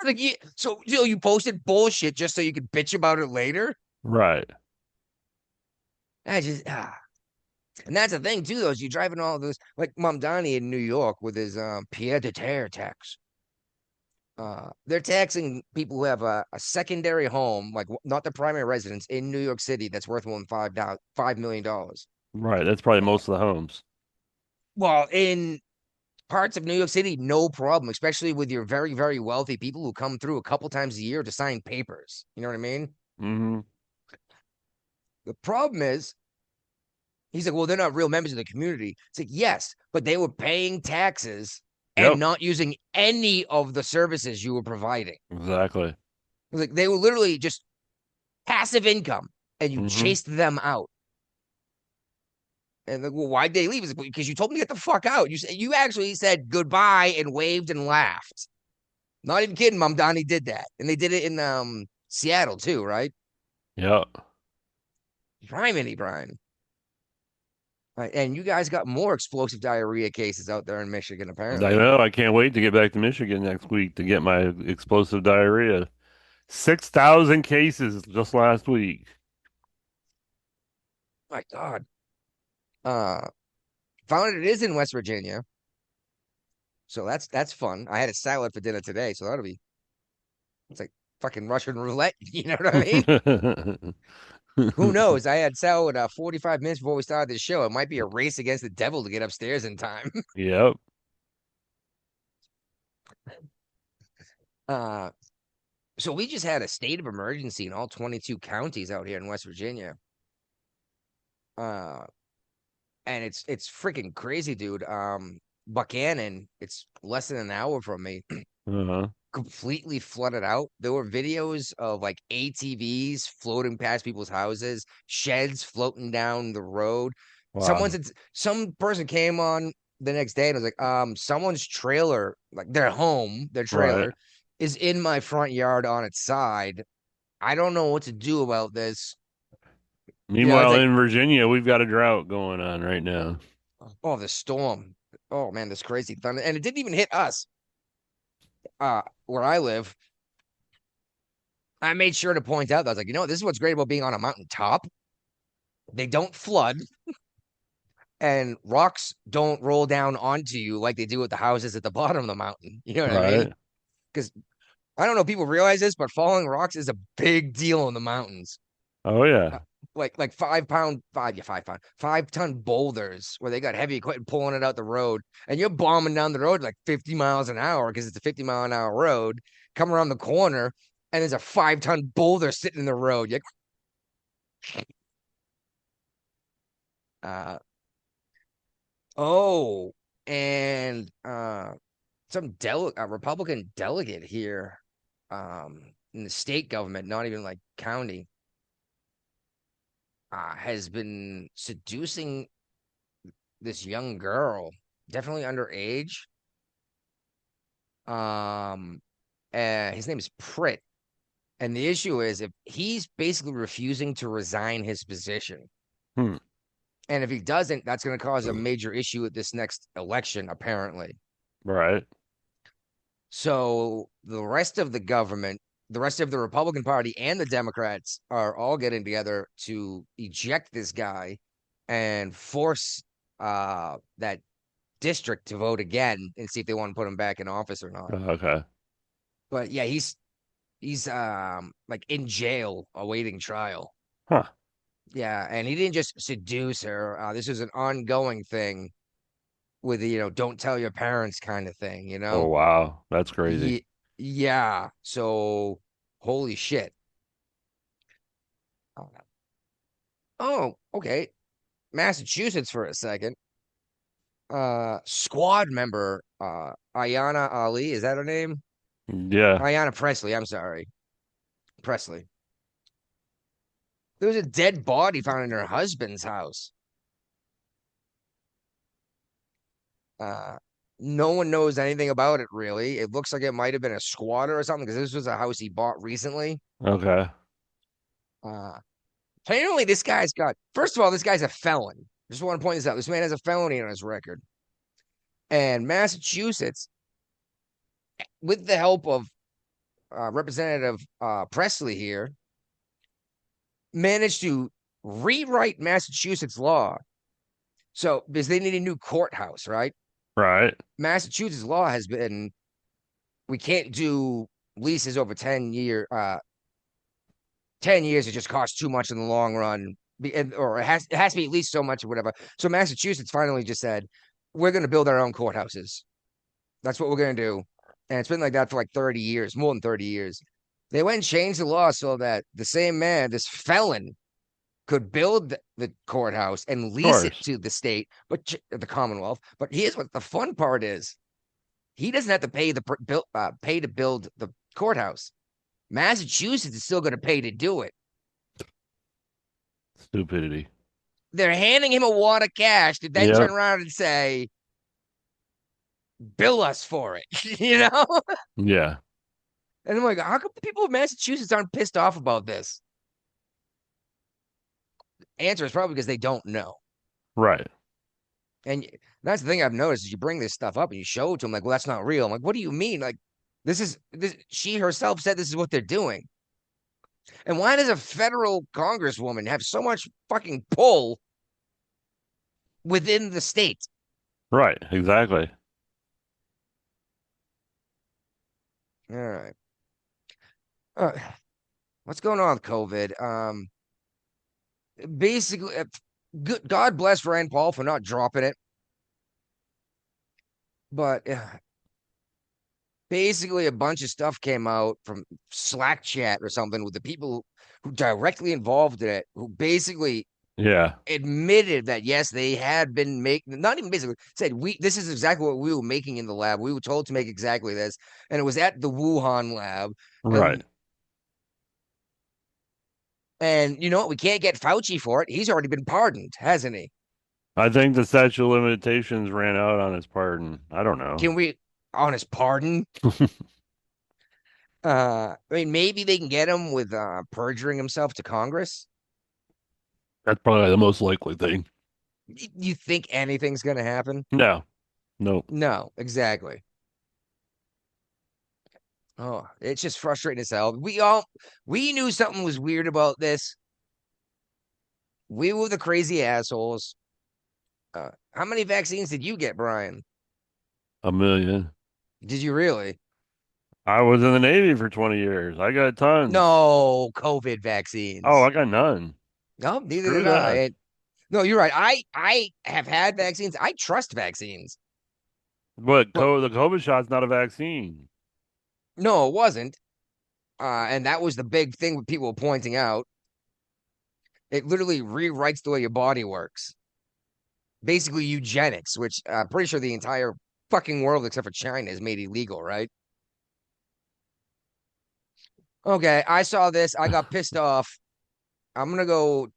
Like, so you posted bullshit just so you could bitch about it later. Right, I just And that's the thing too, though, is you driving all those like Mamdani in New York with his Pierre de Terre tax. They're taxing people who have a secondary home, like not the primary residence in New York City, that's worth more than $5 million. right. That's probably most of the homes. Well, in parts of New York City, no problem, especially with your very, very wealthy people who come through a couple times a year to sign papers. You know what I mean? Mm-hmm. The problem is, he's like, well, they're not real members of the community. It's like, yes, but they were paying taxes and Yep, not using any of the services you were providing. exactly. Like they were literally just passive income, and you Mm-hmm. chased them out. And like, well, why'd they leave? It's like, because you told them to get the fuck out. You actually said goodbye and waved and laughed. Not even kidding, Mom Donnie did that, and they did it in Seattle too, right? Yep. Criminy, Brian. Right, and you guys got more explosive diarrhea cases out there in Michigan, I apparently. know. I can't wait to get back to Michigan next week to get my explosive diarrhea. 6,000 cases just last week. My God. Uh, Found it is in West Virginia, so that's fun. I had a salad for dinner today, so it's like fucking Russian roulette. You know what I mean? Who knows? I had salad 45 minutes before we started the show. It might be a race against the devil to get upstairs in time. Yep. Uh, So we just had a state of emergency in all 22 counties out here in West Virginia. Uh, and it's freaking crazy, dude. Buchanan, it's less than an hour from me, Uh-huh. completely flooded out. There were videos of like ATVs floating past people's houses, sheds floating down the road. Wow. Some person came on the next day and was like, someone's trailer, like their home, their Right. trailer is in my front yard on its side. I don't know what to do about this. It's Meanwhile, like, in Virginia, we've got a drought going on right now. oh, the storm. Oh man, this crazy thunder. And it didn't even hit us. Where I live. I made sure to point out that I was like, this is what's great about being on a mountaintop. They don't flood and rocks don't roll down onto you like they do at the houses at the bottom of the mountain. You know what I mean? Right. Because I don't know if people realize this, but falling rocks is a big deal in the mountains. Oh yeah. Uh, like 5 ton boulders where they got heavy equipment pulling it out the road, and you're bombing down the road like 50 miles an hour because it's a 50-mile-an-hour road. Come around the corner, and there's a 5 ton boulder sitting in the road. Uh, oh, and some Republican delegate here, in the state government, not even like county, has been seducing this young girl, definitely underage. Um, his name is Pritt, and the issue is if he's basically refusing to resign his position, Hmm. and if he doesn't, that's going to cause a major issue at this next election, apparently. Right. So the rest of the government, the rest of the Republican Party and the Democrats are all getting together to eject this guy and force that district to vote again and see if they want to put him back in office or not. Okay. But yeah, he's like in jail awaiting trial. Huh. Yeah, and he didn't just seduce her. This was an ongoing thing with the, don't tell your parents kind of thing. Oh wow. That's crazy. Yeah. So holy shit. Oh, okay. Massachusetts for a second. Squad member, Ayanna Ali, is that her name? Yeah. Ayanna Presley, I'm sorry. Presley. There was a dead body found in her husband's house. Uh, no one knows anything about it really. It looks like it might have been a squatter or something because this was a house he bought recently. Okay. Uh, Apparently this guy's got, first of all, this guy's a felon. Just want to point this out. This man has a felony on his record. And Massachusetts, with the help of Representative Presley here, managed to rewrite Massachusetts law. So, because they need a new courthouse, right? Right. Massachusetts law has been, we can't do leases over 10 years. 10 years, it just costs too much in the long run, or it has to be at least so much or whatever. So Massachusetts finally just said, we're going to build our own courthouses. That's what we're going to do. And it's been like that for like 30 years, more than 30 years. They went and changed the law so that the same man, this felon, could build the courthouse and lease it to the state, but the Commonwealth. But here's what the fun part is: he doesn't have to pay pay to build the courthouse. Massachusetts is still going to pay to do it. Stupidity. They're handing him a wad of cash to then turn around and say, bill us for it, Yeah. And I'm like, how come the people of Massachusetts aren't pissed off about this? Answer is probably because they don't know. Right. And that's the thing I've noticed is you bring this stuff up and you show it to them like, well, that's not real. I'm like, what do you mean? Like, this. She herself said this is what they're doing. And why does a federal congresswoman have so much fucking pull within the state? Right. Exactly. All right. What's going on with COVID? Basically, God bless Rand Paul for not dropping it. But basically a bunch of stuff came out from Slack chat or something with the people who directly involved in it, who basically Yeah. admitted that yes, they had been making, not even basically said this is exactly what we were making in the lab. We were told to make exactly this, and it was at the Wuhan lab. Right. And you know what? We can't get Fauci for it. He's already been pardoned, hasn't he? I think the statute of limitations ran out on his pardon. I don't know. Can we on his pardon? I mean, maybe they can get him with perjuring himself to Congress. That's probably the most likely thing. You think anything's going to happen? No. Nope. No, exactly. Oh, it's just frustrating as hell. We knew something was weird about this. We were the crazy assholes. How many vaccines did you get, Brian? 1,000,000. Did you really? I was in the Navy for 20 years. I got tons. No COVID vaccines. Oh, I got none. No, neither Screw did that. I. No, you're right. I have had vaccines. I trust vaccines. But the COVID shot's not a vaccine. No, it wasn't. And that was the big thing with people pointing out. It literally rewrites the way your body works. Basically eugenics, which I'm pretty sure the entire fucking world except for China is made illegal, right? Okay, I saw this. I got pissed off. I'm gonna go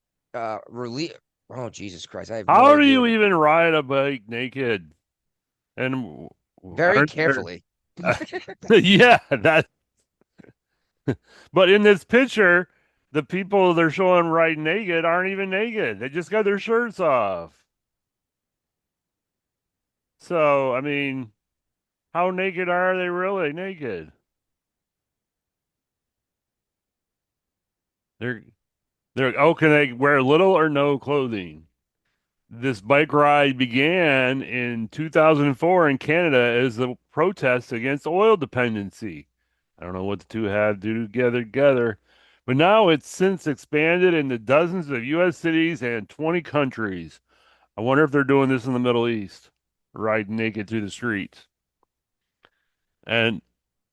release. Oh, Jesus Christ! I have no How do idea you what- even ride a bike naked? And very aren't there- carefully. Yeah, that. But in this picture, the people they're showing riding naked aren't even naked. They just got their shirts off. So, I mean, how naked are they really naked? They're can they wear little or no clothing? This bike ride began in 2004 in Canada as a protest against oil dependency. I don't know what the two have to do together, but now it's since expanded into dozens of U.S. cities and 20 countries. I wonder if they're doing this in the Middle East, riding naked through the streets. And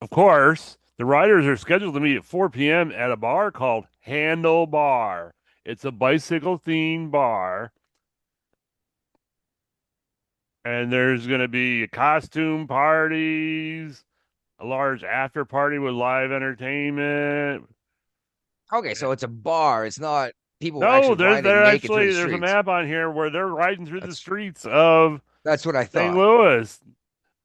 of course, the riders are scheduled to meet at 4 p.m. at a bar called Handlebar. It's a bicycle themed bar. And there's going to be costume parties, a large after party with live entertainment. Okay, so it's a bar. It's not people No, actually riding naked through the there's a streets. map on here where they're riding through the streets of That's what I St. thought. Louis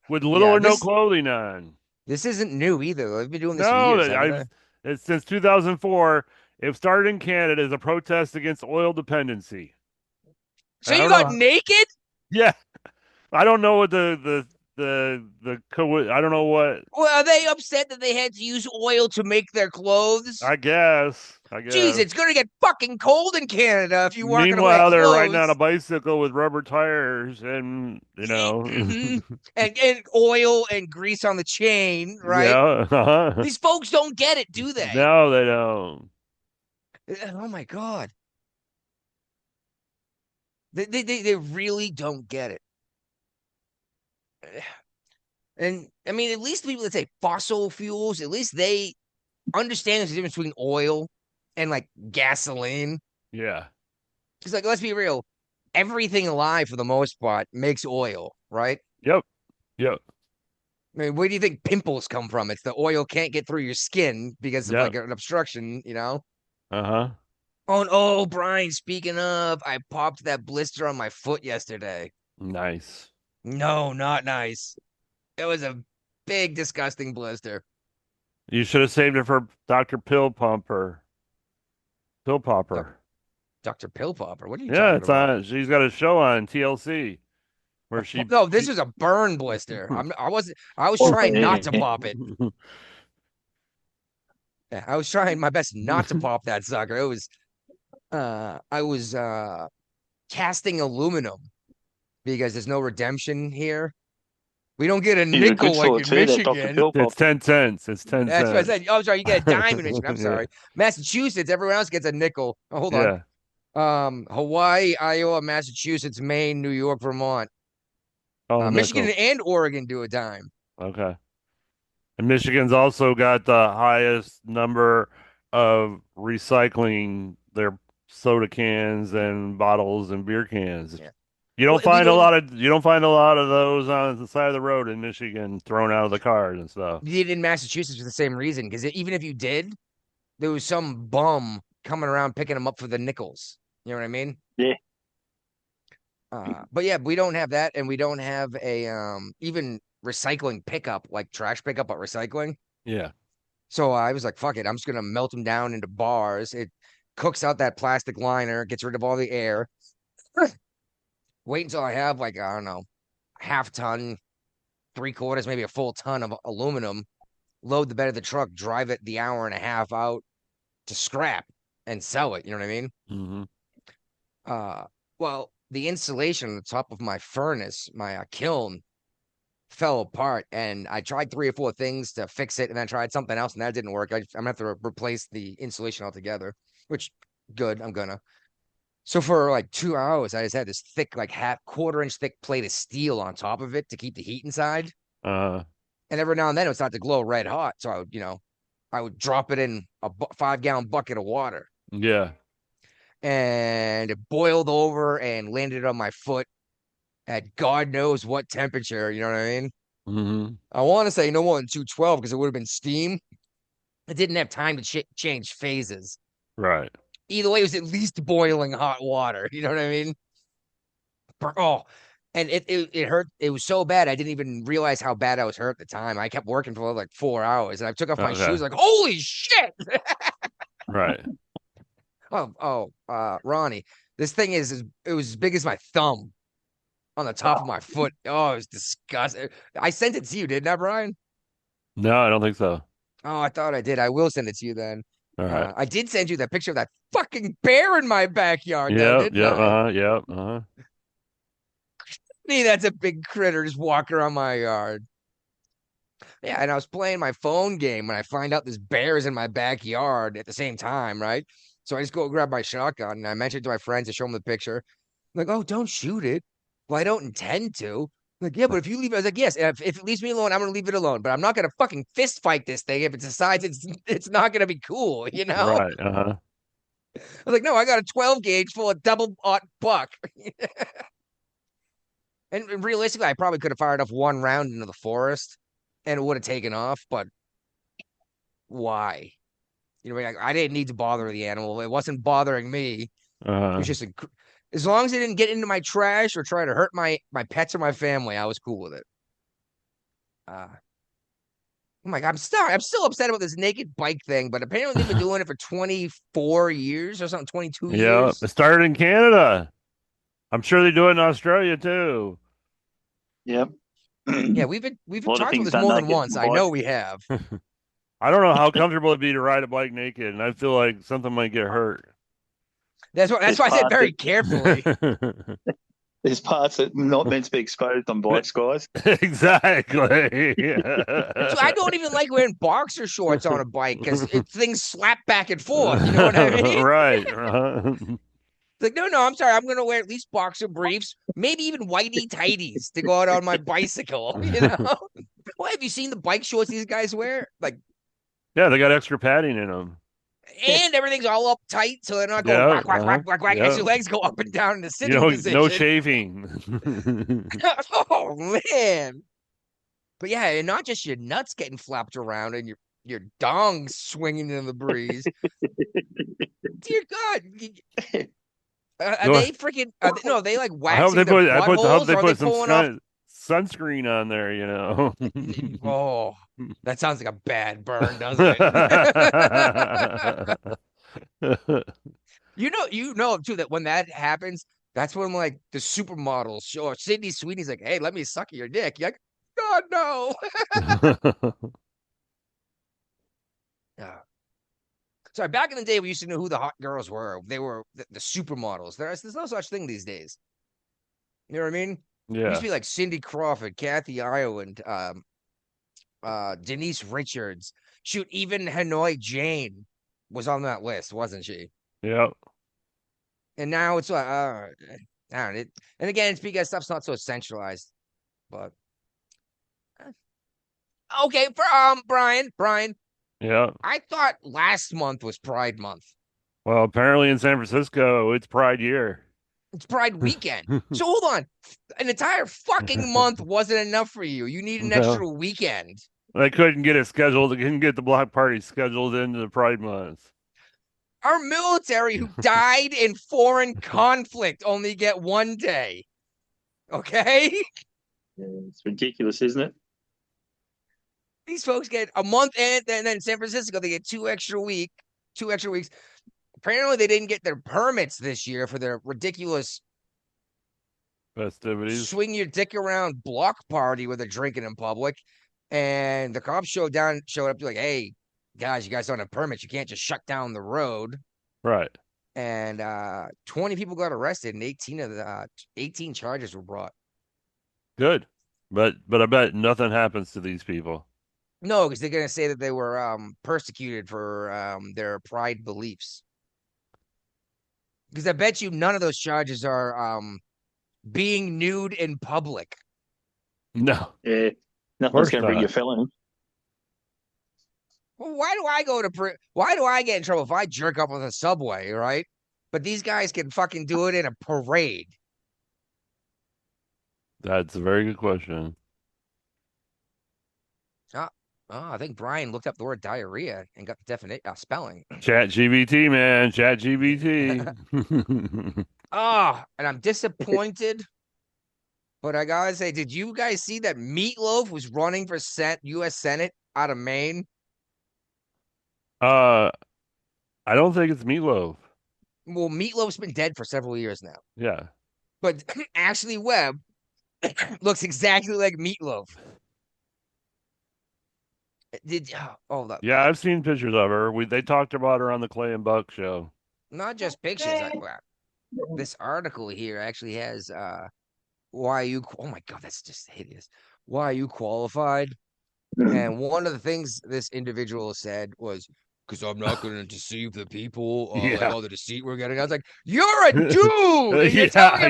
with little Yeah, or no this- clothing on. This isn't new either. They've been doing this for No, years, haven't they? it's since 2004. It started in Canada as a protest against oil dependency. So I you don't got know. naked? Yeah, I don't know what I don't know what. Well, are they upset that they had to use oil to make their clothes? I guess. Jeez, it's gonna get fucking cold in Canada if you weren't gonna wear Meanwhile, they're clothes. riding on a bicycle with rubber tires and, Mhm. and oil and grease on the chain, right? Yeah. Uh-huh. These folks don't get it, do they? No, they don't. Oh my God. They really don't get it. And I mean, at least people that say fossil fuels, at least they understand there's a difference between oil and like gasoline. Yeah. Because like, let's be real, everything alive for the most part makes oil, right? Yep. I mean, where do you think pimples come from? It's the oil can't get through your skin because of Yeah. like an obstruction, you know? Uh-huh. Oh, and, oh, Brian, speaking of, I popped that blister on my foot yesterday. Nice. No, not nice. It was a big, disgusting blister. You should have saved it for Dr. Pill Popper. Dr. Pill Popper, what are you Yeah, talking it's about? on. She's got a show on TLC where she. No, this was a burn blister. I was trying not to pop it. Yeah, I was trying my best not to pop that sucker. It was I was casting aluminum because there's no redemption here. We don't get a You're a nickel good like sort in too, that Dr. Michigan. Pill It's Popper. 10 cents. It's 10 That's what I cents. said. Oh, sorry, you get a dime in Michigan. I'm sorry. Massachusetts, everyone else gets a nickel. Oh, hold Yeah. on. Hawaii, Iowa, Massachusetts, Maine, New York, Vermont. Oh, Michigan nickel. and Oregon do a dime. Okay. And Michigan's also got the highest number of recycling their soda cans and bottles and beer cans. Yeah. You don't Well, we find a don't. lot of you don't find a lot of those on the side of the road in Michigan thrown out of the cars and stuff. You did in Massachusetts for the same reason, because even if you did, there was some bum coming around picking them up for the nickels. You know what I mean? Yeah. But yeah, we don't have that, and we don't have a even recycling pickup, like trash pickup, but recycling. Yeah. So I was like, fuck it, I'm just gonna melt them down into bars. It cooks out that plastic liner, gets rid of all the air. Wait until I have like, I don't know, half ton, three quarters, maybe a full ton of aluminum. Load the bed of the truck, drive it the hour and a half out to scrap and sell it. You know what I mean? Mm-hmm. Well, the insulation on the top of my furnace, my kiln, fell apart, and I tried three or four things to fix it, and then I tried something else, and that didn't work. I'm gonna have to replace the insulation altogether, which good, I'm gonna. So for like 2 hours, I just had this thick, like half quarter-inch thick plate of steel on top of it to keep the heat inside. Uh, And every now and then it would start to glow red hot. So I would drop it in a 5-gallon bucket of water, yeah. and it boiled over and landed on my foot at God knows what temperature. You know what I mean? Mm-hmm. I want to say no more than 212 because it would have been steam. It didn't have time to change phases. Right. Either way, it was at least boiling hot water. You know what I mean? Oh, and it hurt. It was so bad I didn't even realize how bad I was hurt at the time. I kept working for like 4 hours, and I took off my Okay. shoes like, holy shit! Right. Ronnie, this thing it was as big as my thumb on the top of my foot. Oh, it was disgusting. I sent it to you, didn't I, Brian? No, I don't think so. Oh, I thought I did. I will send it to you then. All right. I did send you that picture of that fucking bear in my backyard, though, Yep. didn't Yep. I? Uh-huh. Yep. Uh-huh. Nee, that's a big critter just walking around my yard. Yeah, and I was playing my phone game when I find out this bear is in my backyard at the same time, right? So I just go grab my shotgun and I mentioned it to my friends to show them the picture. I'm like, oh, don't shoot it. Well, I don't intend to. I'm like, yeah, but if you leave it, I was like, yes, if it leaves me alone, I'm gonna leave it alone. But I'm not gonna fucking fist fight this thing if it decides it's not gonna be cool, you know? Right. Uh-huh. I was like, no, I got a 12 gauge full of double aught buck. And realistically, I probably could have fired off one round into the forest and it would have taken off, but why? You know, I didn't need to bother the animal. It wasn't bothering me. It Uh-huh. was just as long as it didn't get into my trash or try to hurt my pets or my family, I was cool with it. Oh my God, I'm still upset about this naked bike thing, but apparently they've been doing it for 24 years or something, 22 Yeah. years. It started in Canada. I'm sure they do it in Australia too. Yep. Yeah, A we've lot of talked about things this done more than naked once. on I bike. know we have. I don't know how comfortable it'd be to ride a bike naked, and I feel like something might get hurt. That's why I said very carefully. There's parts that are not meant to be exposed on bikes, guys. Exactly. So I don't even like wearing boxer shorts on a bike because things slap back and forth. You know what I mean? Right. It's like, no, I'm sorry. I'm going to wear at least boxer briefs, maybe even whitey tighties to go out on my bicycle. You know? Well, have you seen the bike shorts these guys wear? Like, Yeah, they got extra padding in them. and everything's all up tight, so they're not going Yeah, whack, whack, whack, whack, whack, as yeah. your legs go up and down in the You sitting know, position. no chafing. Oh man. But yeah, and not just your nuts getting flapped around and your dong swinging in the breeze. Dear God. Are No, they freaking? No, are they like I hope waxing they their put. I hope buttholes? they Or are they put some pulling off? sunscreen on there. You know. Oh, that sounds like a bad burn, doesn't it? You know too that when that happens, that's when like the supermodels show. Sydney Sweeney's like, "Hey, let me suck your dick." You're like, God no. Yeah. Sorry, back in the day, we used to know who the hot girls were. They were the supermodels. There's no such thing these days. You know what I mean? It used Yeah. to be like Cindy Crawford, Kathy Ireland, Denise Richards. Shoot, even Hanoi Jane was on that list, wasn't she? Yeah. And now it's like, I don't know, and again, it's because stuff's not so centralized. But Okay, for Brian, Yeah. I thought last month was Pride Month. Well, apparently in San Francisco, it's Pride year. It's Pride weekend. So hold on. An entire fucking month wasn't enough for you. You need an extra No, weekend. they couldn't get it scheduled. They couldn't get the block party scheduled into the Pride month. Our military who died in foreign conflict only get one day. Okay? It's ridiculous, isn't it? These folks get a month and then in San Francisco, they get 2 extra weeks. Apparently, they didn't get their permits this year for their ridiculous Festivities. swing your dick around block party where they're drinking in public. And the cops showed up to like, hey, guys, you guys don't have permits. You can't just shut down the road. Right. And 20 people got arrested and 18 charges were brought. Good. But I bet nothing happens to these people. No, because they're going to say that they were persecuted for their pride beliefs. Because I bet you none of those charges are being nude in public. No. Yeah. Nothing's going to bring you a felony. Well, why do I get in trouble if I jerk up on the subway, right? But these guys can fucking do it in a parade. That's a very good question. I think Brian looked up the word diarrhea and got the definite spelling. Chat GBT, man. Chat GBT. And I'm disappointed. But I gotta say, did you guys see that Meatloaf was running for U.S. Senate out of Maine? I don't think it's Meatloaf. Well, Meatloaf's been dead for several years now. Yeah. But Ashley Webb looks exactly like Meatloaf. Yeah, I've seen pictures of her. They talked about her on the Clay and Buck show. Not just pictures. This article here actually has why you. Oh my god, that's just hideous. Why you qualified? And one of the things this individual said was, "Because I'm not going to deceive the people. Like all the deceit we're getting." I was like, "You're a dude.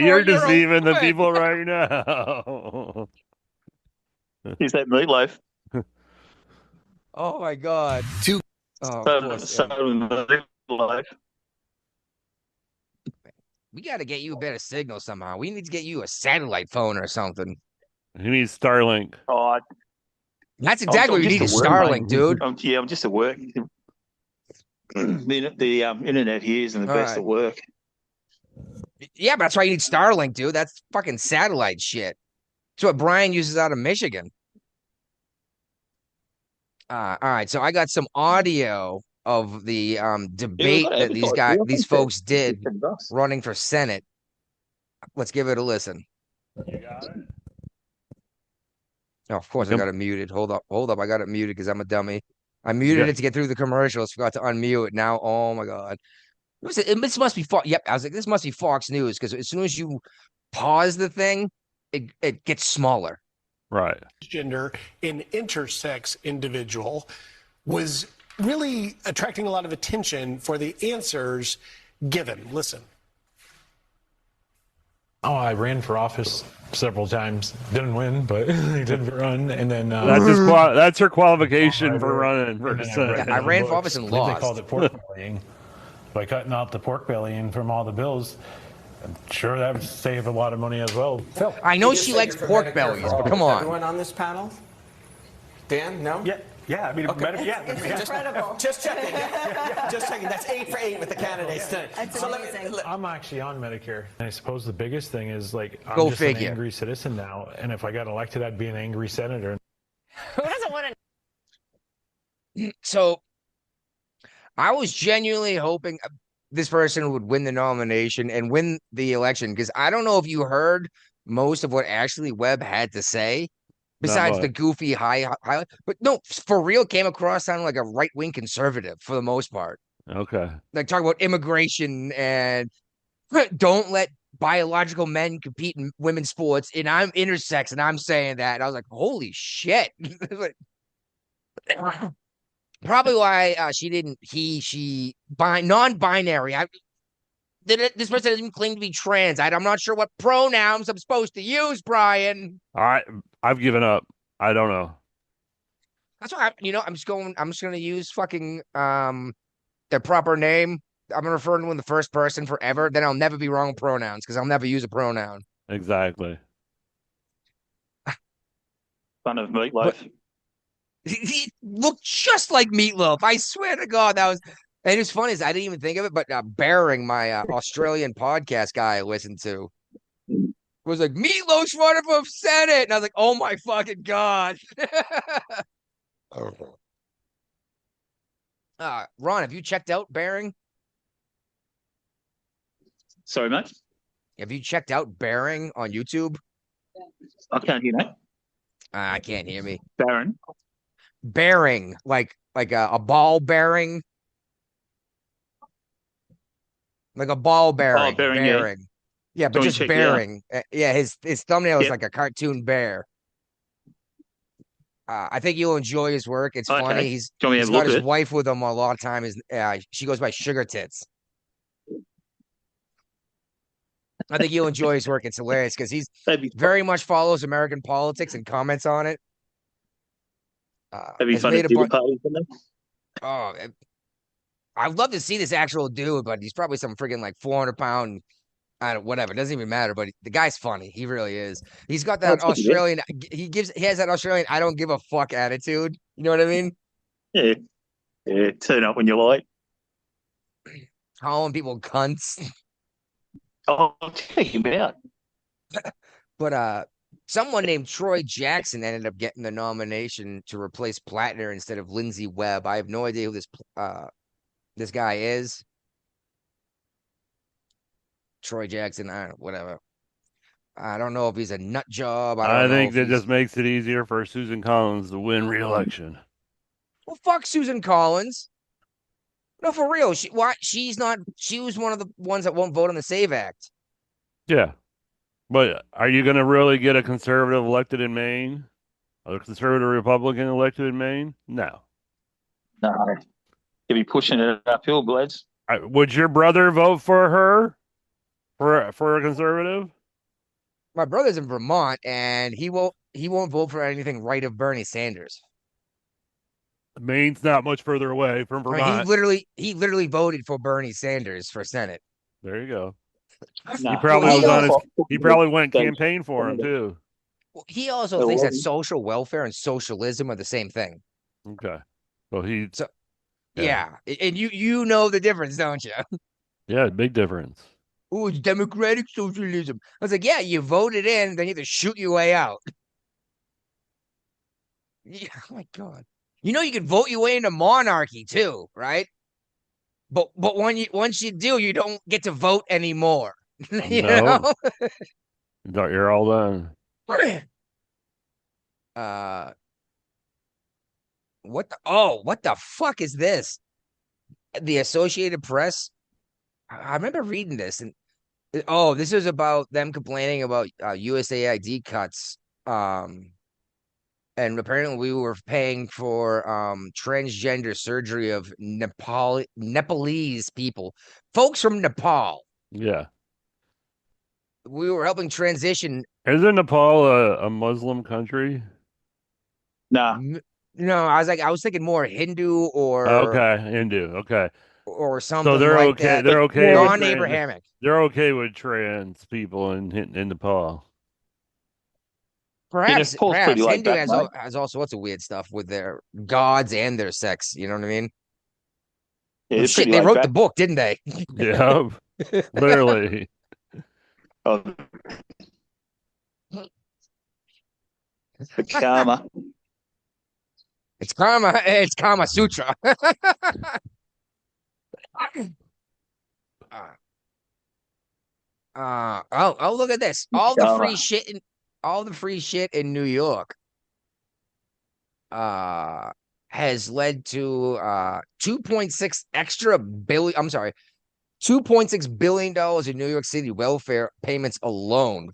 You're deceiving the people right now." Is that Meatloaf? Oh my god. We got to get you a better signal somehow. We need to get you a satellite phone or something. He needs Starlink. Oh, that's exactly what you need is Starlink, dude. I'm just at work. The internet here isn't the best at work. Yeah, but that's why you need Starlink, dude. That's fucking satellite shit. That's what Brian uses out of Michigan. All right, so I got some audio of the debate that these folks did running for Senate. Let's give it a listen. You got it? Oh, of course, I got it muted. Hold up. I got it muted because I'm a dummy. I muted it to get through the commercials. Forgot to unmute it. Now, oh my god, this must be Fox. Yep, I was like, this must be Fox News because as soon as you pause the thing, it gets smaller. Right. Gender, an intersex individual, was really attracting a lot of attention for the answers given. Listen. Oh, I ran for office several times. Didn't win, but I did run. And then that's her qualification for running for Senate. I ran for office and lost. They called it pork bellying. By cutting out the pork bellying from all the bills, I'm sure that would save a lot of money as well. Phil, I know she likes pork bellies, but come on. Everyone on this panel? Dan, no? Yeah. I mean, okay. It's incredible. Just checking. Just checking. That's 8 for 8 with the candidates tonight. That's amazing. I'm actually on Medicare. And I suppose the biggest thing is, like, I'm Go just figure. an angry citizen now. And if I got elected, I'd be an angry senator. Who doesn't want to? So I was genuinely hoping this person would win the nomination and win the election because I don't know if you heard most of what Ashley Webb had to say besides the goofy highlight. But no, for real, came across sounding like a right-wing conservative for the most part. Okay. Like talking about immigration and don't let biological men compete in women's sports. And I'm intersex and I'm saying that. And I was like, holy shit. Probably why she non-binary. This person doesn't even claim to be trans. I'm not sure what pronouns I'm supposed to use, Brian. All right. I've given up. I don't know. That's why I'm just gonna use fucking their proper name. I'm gonna refer to them in the first person forever. Then I'll never be wrong with pronouns because I'll never use a pronoun. Exactly. Son of Meatloaf. He looked just like Meatloaf. I swear to God, that was. And it's funny is I didn't even think of it, but Bearing, my Australian podcast guy I listened to, was like Meatloaf's running for Senate, and I was like, oh my fucking God. Ron, have you checked out Bearing? Sorry, mate. Have you checked out Bearing on YouTube? I can't hear that. I can't hear me. Baron. Bearing, like a ball bearing, like a ball bearing. Bearing, yeah, but just Bearing. Yeah, his thumbnail is like a cartoon bear. I think you'll enjoy his work. It's funny. He's got his wife with him a lot of time. She goes by Sugar Tits. I think you'll enjoy his work. It's hilarious because he's very much follows American politics and comments on it. Have you found a party for them? Oh, I'd love to see this actual dude, but he's probably some freaking like 400-pound. Whatever, it doesn't even matter. But the guy's funny. He really is. He's got that Australian. He has that Australian. I don't give a fuck attitude. You know what I mean? Yeah. Turn up when you like. Calling people cunts. Oh, check him out. But someone named Troy Jackson ended up getting the nomination to replace Plattner instead of Lindsey Webb. I have no idea who this guy is. Troy Jackson, whatever. I don't know if he's a nut job. I think that just makes it easier for Susan Collins to win re-election. Well, fuck Susan Collins. No, for real. She was one of the ones that won't vote on the SAVE Act. Yeah. But are you going to really get a conservative elected in Maine? A conservative Republican elected in Maine? No. No. You'll be pushing it uphill, Blades. Would your brother vote for her? For a conservative? My brother's in Vermont, and he won't vote for anything right of Bernie Sanders. Maine's not much further away from Vermont. I mean, he literally voted for Bernie Sanders for Senate. There you go. No. He probably went campaign for him too. Well, he also thinks that social welfare and socialism are the same thing. Okay. Well, yeah. And you know the difference, don't you? Yeah, big difference. Oh, it's democratic socialism. I was like, yeah, you voted in, then you have to shoot your way out. Yeah, oh my God. You know you can vote your way into monarchy too, right? But once you do, you don't get to vote anymore. You know? You're all done. What the fuck is this? The Associated Press. I remember reading this, and this is about them complaining about USAID cuts. And apparently we were paying for transgender surgery of Nepalese people, folks from Nepal. Yeah. We were helping transition. Isn't Nepal a Muslim country? Nah. No, I was thinking more Hindu or Hindu. Okay. Or something. So they're like okay. That. They're okay. Non-Abrahamic. They're okay with trans people in Nepal. Perhaps Hindu that, has all sorts of weird stuff with their gods and their sex. You know what I mean? Yeah, shit, they wrote the book, didn't they? Yeah, literally. Karma. It's karma. It's Kama Sutra. Oh, look at this. All the free shit in New York has led to $2.6 billion in New York City welfare payments alone.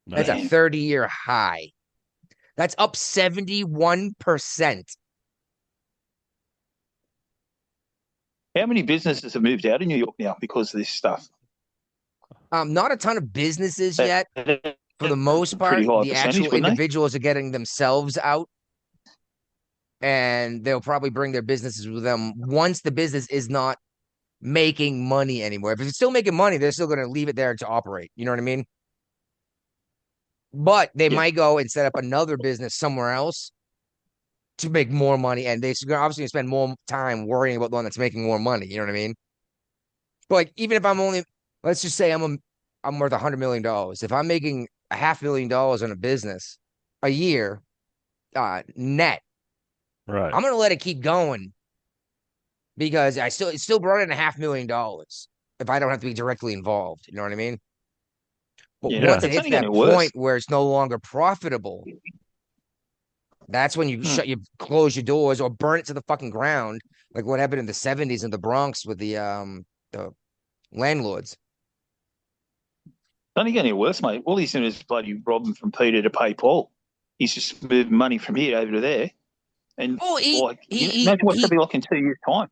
Nice. That's a 30-year high. That's up 71%. How many businesses have moved out of New York now because of this stuff? Not a ton of businesses yet, for the most part, pretty high the percentage, actual wouldn't they? individuals are getting themselves out, and they'll probably bring their businesses with them once the business is not making money anymore. If it's still making money, they're still going to leave it there to operate. You know what I mean? But they Yeah. might go and set up another business somewhere else to make more money, and they're obviously spend more time worrying about the one that's making more money. You know what I mean? But like, even if I'm only, let's just say I'm worth $100 million. If I'm making $500,000 on a business a year, net, Right. I'm gonna let it keep going because it still brought in $500,000 if I don't have to be directly involved. You know what I mean? But Yeah. once it It's hits only that getting worse. point where it's no longer profitable, that's when you you close your doors or burn it to the fucking ground, like what happened in the '70s in the Bronx with the landlords. It's only getting worse, mate. All he's doing is bloody robbing from Peter to pay Paul. He's just moving money from here over to there. And imagine what's going to be like in 2 years' time.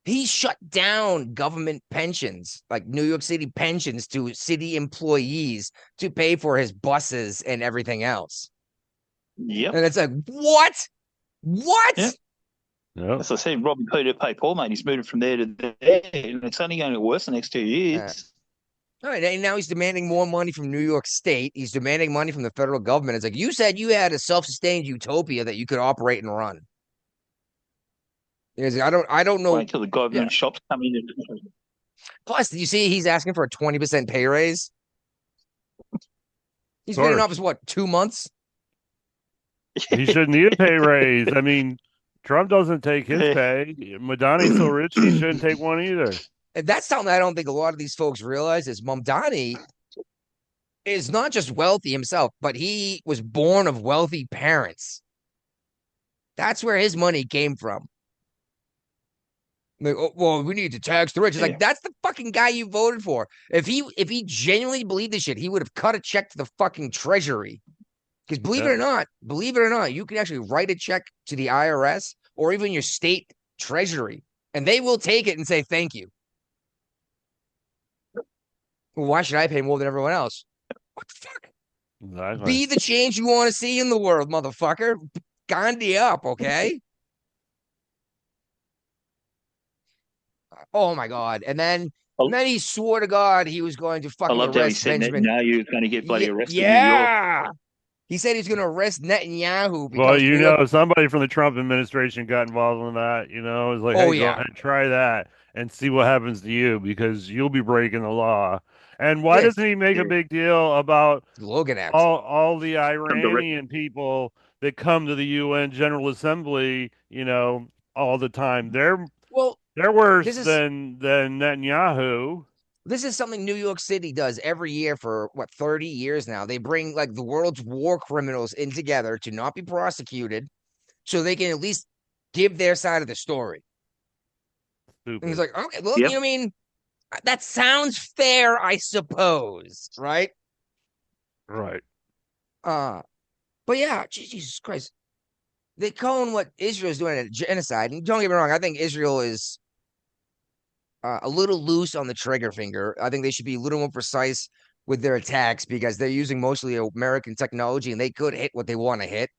He shut down government pensions, like New York City pensions to city employees to pay for his buses and everything else. Yep. And it's like, what? What? Yeah. Yep. As I said, robbing Peter to pay Paul, mate. He's moving from there to there. And it's only going to get worse the next 2 years. All right, and now he's demanding more money from New York State. He's demanding money from the federal government. It's like, you said you had a self-sustained utopia that you could operate and run. I don't know. Wait until the government shops come in. Plus, you see, he's asking for a 20% pay raise. He's been in office, what, 2 months? He shouldn't need a pay raise. I mean, Trump doesn't take his pay. Madani's so rich, he shouldn't take one either. And that's something I don't think a lot of these folks realize is Mamdani is not just wealthy himself, but he was born of wealthy parents. That's where his money came from. Like, oh, well, we need to tax the rich. It's like, that's the fucking guy you voted for. If he genuinely believed this shit, he would have cut a check to the fucking treasury. Because believe it or not, you can actually write a check to the IRS or even your state treasury, and they will take it and say thank you. Well, why should I pay more than everyone else? What the fuck? Exactly. Be the change you want to see in the world, motherfucker. Gandhi up, okay? Oh my God! And then he swore to God he was going to fucking I loved how he arrest said Benjamin. Netanyahu was going to get bloody arrested in New Yeah, York. he said he's going to arrest Netanyahu. Well, you know, somebody from the Trump administration got involved in that. You know, it's like, hey, go ahead, try that and see what happens to you because you'll be breaking the law. And why doesn't he make a big deal about Logan Act? All the Iranian people that come to the UN General Assembly, you know, all the time? They're worse than Netanyahu. This is something New York City does every year for 30 years now. They bring like the world's war criminals in together to not be prosecuted so they can at least give their side of the story. Stupid. And he's like, okay, well, you know what I mean? That sounds fair, I suppose, right? Right. But yeah, Jesus Christ. They call what Israel is doing a genocide. And don't get me wrong, I think Israel is a little loose on the trigger finger. I think they should be a little more precise with their attacks because they're using mostly American technology and they could hit what they want to hit.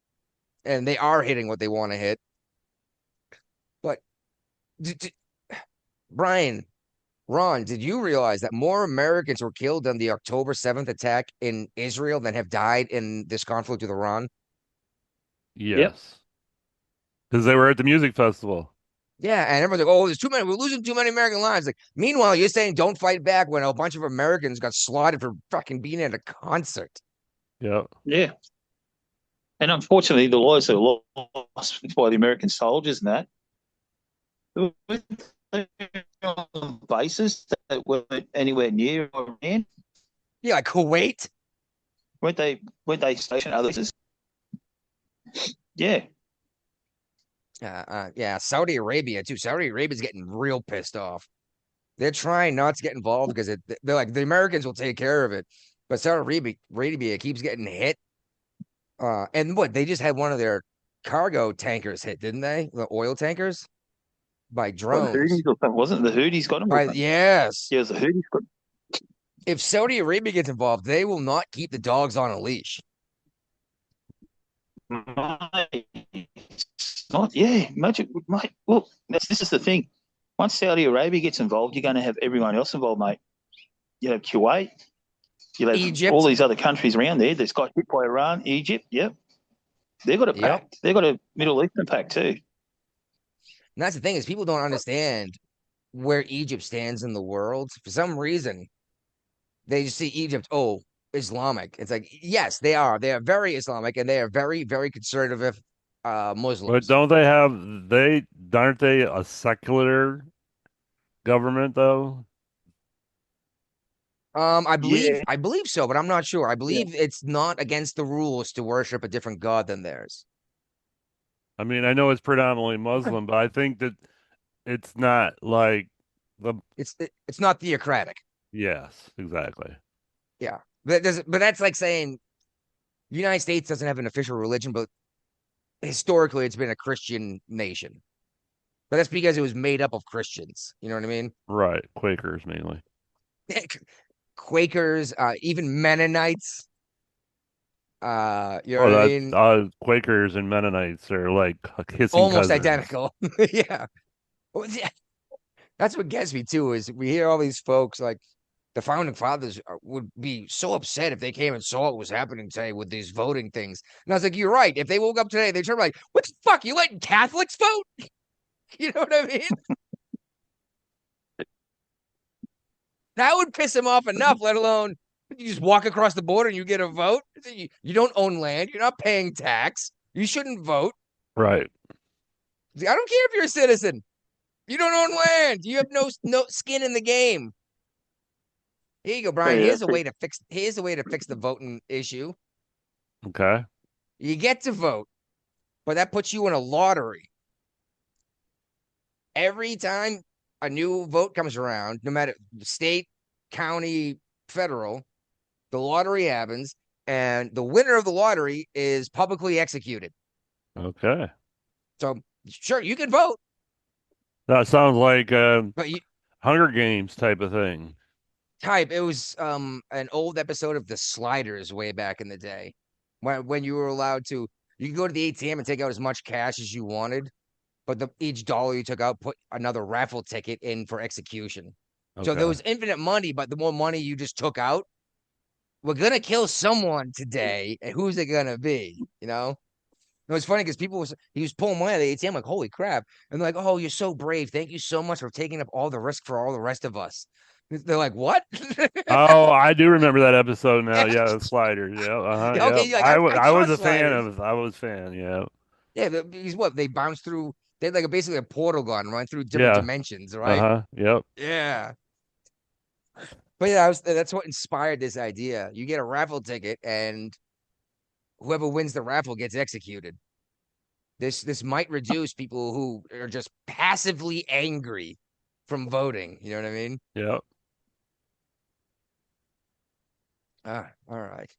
And they are hitting what they want to hit. But, Brian, Ron, did you realize that more Americans were killed in the October 7th attack in Israel than have died in this conflict with Iran? Yes. Because they were at the music festival. Yeah, and everyone's like, oh, there's too many. We're losing too many American lives. Like, meanwhile, you're saying don't fight back when a bunch of Americans got slaughtered for fucking being at a concert. Yeah. Yeah. And unfortunately, the lives are lost by the American soldiers and that. On bases that weren't anywhere near Iran. Yeah, like Kuwait. Weren't they stationed others? Yeah. Yeah, Saudi Arabia too. Saudi Arabia's getting real pissed off. They're trying not to get involved because they're like the Americans will take care of it, but Saudi Arabia keeps getting hit. And they just had one of their cargo tankers hit, didn't they? The oil tankers by drones. Wasn't the Houthis got them? Yes. Yeah, it was the Houthis got. If Saudi Arabia gets involved, they will not keep the dogs on a leash. Mate, it's not, yeah, imagine, mate. Well, this is the thing. Once Saudi Arabia gets involved, you're going to have everyone else involved, mate. You have Kuwait, you have Egypt. all these other countries around there that's got hit by Iran, Egypt. Yep, they've got a pact. They've got a Middle Eastern pact too. And that's the thing is people don't understand where Egypt stands in the world. For some reason, they just see Egypt, oh, Islamic. It's like, yes, they are. They are very Islamic and they are very, very conservative But Muslims. don't they aren't they a secular government though? I Yeah. believe so, but I'm not sure. I believe it's not against the rules to worship a different god than theirs. I mean, I know it's predominantly Muslim, but I think that it's not like the It's not theocratic. yes, exactly. Yeah. But that's like saying the United States doesn't have an official religion, but historically it's been a Christian nation. But that's because it was made up of Christians. You know what I mean? Right, Quakers mainly. Quakers, even Mennonites. You know Oh, what I that's mean? Quakers and Mennonites are like kissing Almost cousins. identical. Yeah. Well, yeah. That's what gets me too, is we hear all these folks like the founding fathers would be so upset if they came and saw what was happening today with these voting things. And I was like, you're right. If they woke up today, they'd turn like, what the fuck? You letting Catholics vote? You know what I mean? That would piss them off enough, let alone you just walk across the border and you get a vote. You don't own land. You're not paying tax. You shouldn't vote. Right. I don't care if you're a citizen. You don't own land. You have no skin in the game. Here you go, Brian. Yeah, Here's a way to fix the voting issue. Okay. You get to vote, but that puts you in a lottery. Every time a new vote comes around, no matter state, county, federal, the lottery happens, and the winner of the lottery is publicly executed. Okay. So sure, you can vote. That sounds like But you Hunger Games type of thing. type it was an old episode of the Sliders way back in the day. When you were allowed to you could go to the ATM and take out as much cash as you wanted, but each dollar you took out put another raffle ticket in for execution. So there Okay. was infinite money, but the more money you just took out, we're gonna kill someone today. And who's it gonna be? You know? It was funny because he was pulling money out of the ATM, like, holy crap. And they're like, oh, you're so brave. Thank you so much for taking up all the risk for all the rest of us. They're like, what? Oh, I do remember that episode now. Yeah, the sliders. Yeah. Okay, Yeah. like I I was a trust fan sliders. of. I was a fan. Yeah. Yeah, because what they bounce through. They had like basically a portal gun run through different Yeah. dimensions, right? Yep. Yeah. But yeah, that's what inspired this idea. You get a raffle ticket, and whoever wins the raffle gets executed. This might reduce people who are just passively angry from voting. You know what I mean? Yep. All right.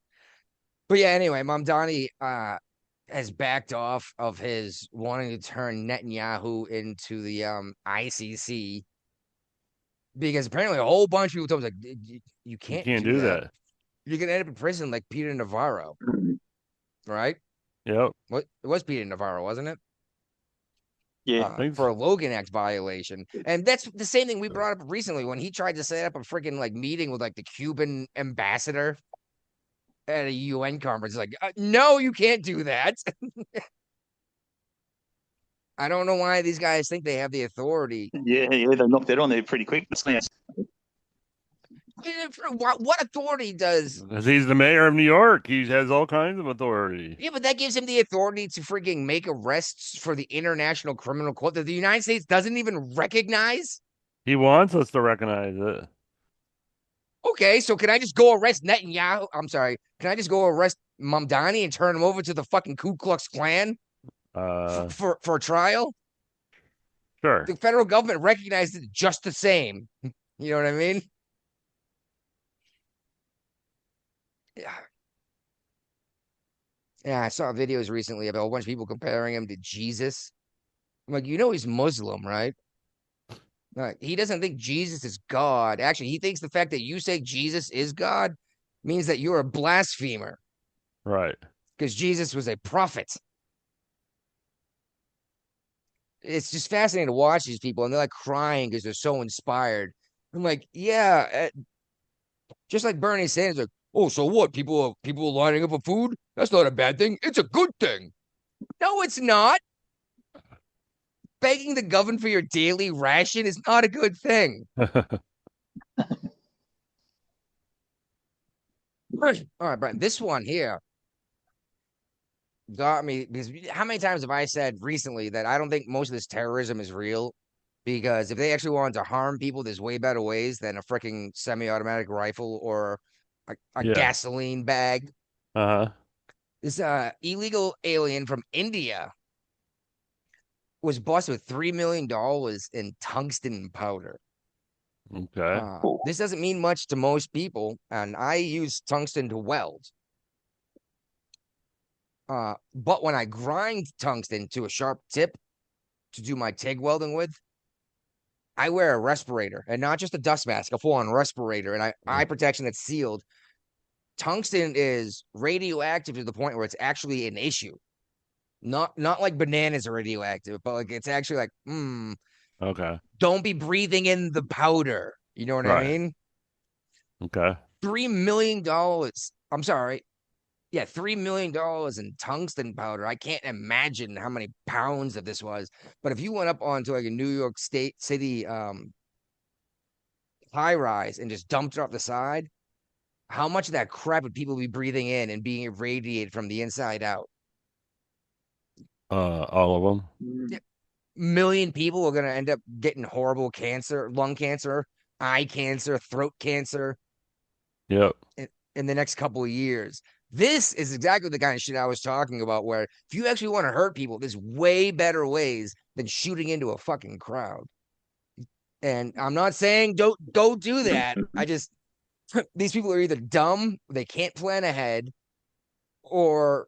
But yeah, anyway, Mamdani has backed off of his wanting to turn Netanyahu into the ICC because apparently a whole bunch of people told him like you You can't can't do do that. that. You're gonna end up in prison like Peter Navarro, right? Yep. What it was Peter Navarro, wasn't it? Yeah. For a Logan Act violation. And that's the same thing we brought up recently when he tried to set up a freaking like meeting with like the Cuban ambassador at a UN conference. Like, no, you can't do that. I don't know why these guys think they have the authority. Yeah, they knocked that on there pretty quick. What authority does? Because he's the mayor of New York. He has all kinds of authority. Yeah, but that gives him the authority to freaking make arrests for the International Criminal Court that the United States doesn't even recognize. He wants us to recognize it. Okay, so can I just go arrest Netanyahu? I'm sorry. Can I just go arrest Mamdani and turn him over to the fucking Ku Klux Klan for a trial? Sure. The federal government recognized it just the same. You know what I mean? Yeah. Yeah, I saw videos recently about a bunch of people comparing him to Jesus. I'm like, you know, he's Muslim, right? He doesn't think Jesus is God. Actually, he thinks the fact that you say Jesus is God means that you're a blasphemer. Right. Because Jesus was a prophet. It's just fascinating to watch these people, and they're like crying because they're so inspired. I'm like, yeah, just like Bernie Sanders, like, oh, so what? People are lining up for food? That's not a bad thing. It's a good thing. No, it's not. Begging the government for your daily ration is not a good thing. All right, Brian, this one here got me because how many times have I said recently that I don't think most of this terrorism is real? Because if they actually wanted to harm people, there's way better ways than a freaking semi-automatic rifle or a Yeah. gasoline bag. Uh-huh. This illegal alien from India was busted with $3 million in tungsten powder. Okay. This doesn't mean much to most people, and I use tungsten to weld. But when I grind tungsten to a sharp tip to do my TIG welding with, I wear a respirator and not just a dust mask, a full-on respirator, and eye protection that's sealed. Tungsten is radioactive to the point where it's actually an issue. Not like bananas are radioactive, but like it's actually like, Okay. don't be breathing in the powder. You know what I mean? Okay. $3 million. I'm sorry. Yeah, $3 million in tungsten powder. I can't imagine how many pounds of this was. But if you went up onto like a New York State City high rise and just dumped it off the side, how much of that crap would people be breathing in and being irradiated from the inside out? All of them. Yeah. Million people are going to end up getting horrible cancer, lung cancer, eye cancer, throat cancer. Yep. In the next couple of years. This is exactly the kind of shit I was talking about, where if you actually want to hurt people, there's way better ways than shooting into a fucking crowd. And I'm not saying don't do that. I just these people are either dumb, they can't plan ahead, or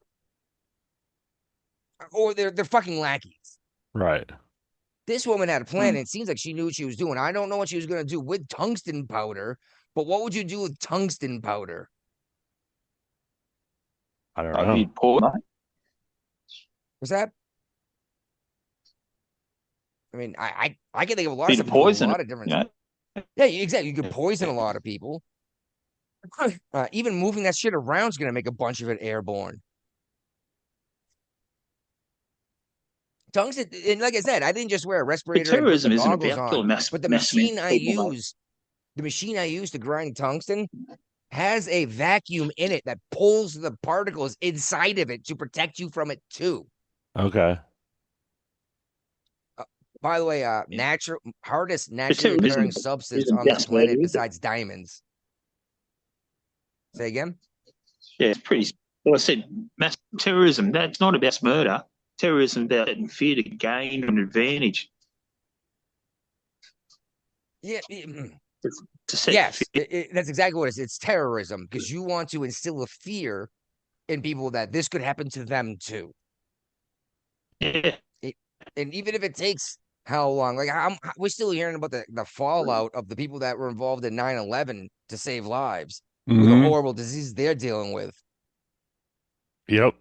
they're fucking lackeys. Right. This woman had a plan, and it seems like she knew what she was doing. I don't know what she was going to do with tungsten powder, but what would you do with tungsten powder? I don't know. What's that? I mean, I can think of a lot of stuff. Poison. A lot of different. Yeah, exactly. You could poison a lot of people. Even moving that shit around is going to make a bunch of it airborne. Tungsten, and like I said, I didn't just wear a respirator. Terrorism and isn't goggles about on, but the machine I use to grind tungsten has a vacuum in it that pulls the particles inside of it to protect you from it too. Okay. By the way, hardest naturally occurring substance on this planet besides diamonds. Say again? Yeah, it's pretty. Well, I said mass terrorism. That's not about murder. Terrorism about it in fear to gain an advantage. Yeah. Yes, that's exactly what it is. It's terrorism because you want to instill a fear in people that this could happen to them too. Yeah. And even if it takes how long, like we're still hearing about the fallout of the people that were involved in 9/11 to save lives with the horrible disease they're dealing with. Yep.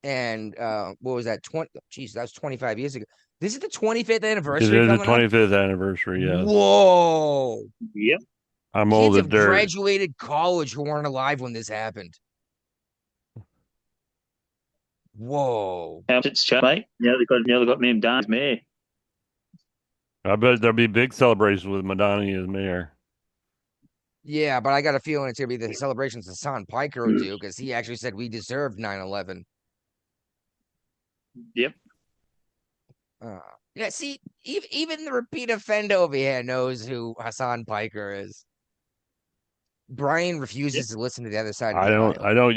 And what was that? That was 25 years ago. This is the 25th anniversary. It is the 25th anniversary. Yes. Whoa. Yep. I'm old as dirt. Graduated college who weren't alive when this happened. Whoa. It's chat, mate. Now they got me and Dan as mayor. I bet there'll be big celebrations with Madani as mayor. Yeah, but I got a feeling it's gonna be the celebrations Hassan Piker will do because he actually said we deserved 9/11. Yep. Yeah, see, even the repeat offender over here knows who Hassan Piker is. Brian refuses to listen to the other side of the aisle. I don't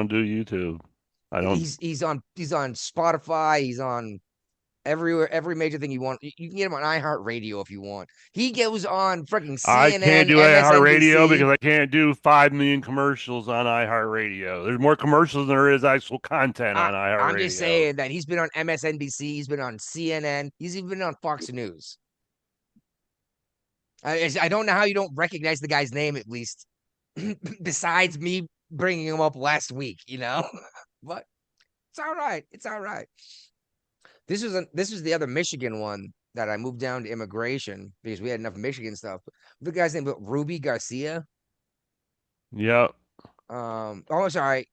do YouTube. I don't. He's on Spotify. He's on every major thing you want. You can get him on iHeartRadio if you want. He goes on freaking CNN. I can't do iHeartRadio because I can't do 5 million commercials on iHeartRadio. There's more commercials than there is actual content on iHeartRadio. I'm just saying that he's been on MSNBC. He's been on CNN. He's even been on Fox News. I don't know how you don't recognize the guy's name at least, besides me bringing him up last week. But it's all right. It's all right. This was the other Michigan one that I moved down to immigration because we had enough Michigan stuff. The guy's name was Ruby Garcia. Yep. Oh, sorry.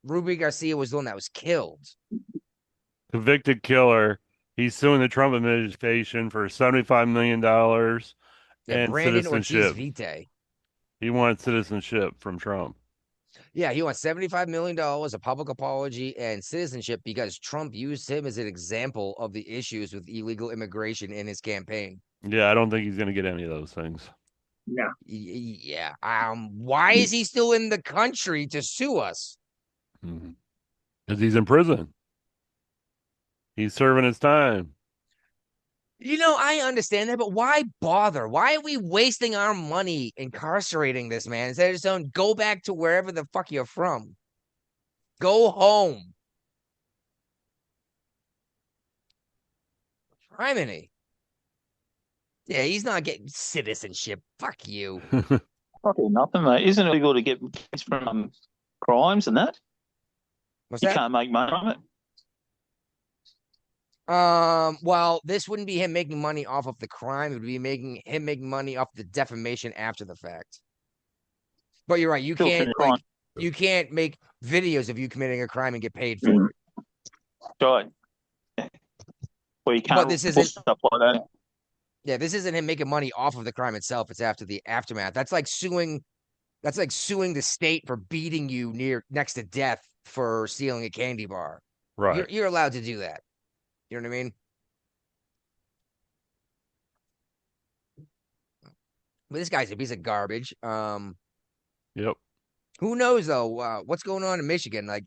Ruby Garcia was the one that was killed. Convicted killer. He's suing the Trump administration for $75 million Yeah, and Brandon Ortiz citizenship. Vitae. He wanted citizenship from Trump. Yeah, he wants $75 million, a public apology, and citizenship because Trump used him as an example of the issues with illegal immigration in his campaign. Yeah, I don't think he's going to get any of those things. Yeah. Yeah. Why is he still in the country to sue us? Because he's in prison. He's serving his time. I understand that, but why bother? Why are we wasting our money incarcerating this man instead of just saying, go back to wherever the fuck you're from? Go home. Criminy. Yeah, he's not getting citizenship. Fuck you. Fucking nothing, mate. Isn't it illegal to get kids from crimes and that? What's You that? can't make money from it. Well, this wouldn't be him making money off of the crime. It would be him making money off the defamation after the fact. But you're right. You can't make videos of you committing a crime and get paid for it. Right. Well, you can't. But this isn't stuff like that. Yeah, this isn't him making money off of the crime itself. It's after the aftermath. That's like suing the state for beating you next to death for stealing a candy bar. Right. You're allowed to do that. You know what I mean? But this guy's a piece of garbage. Yep. Who knows though? What's going on in Michigan? Like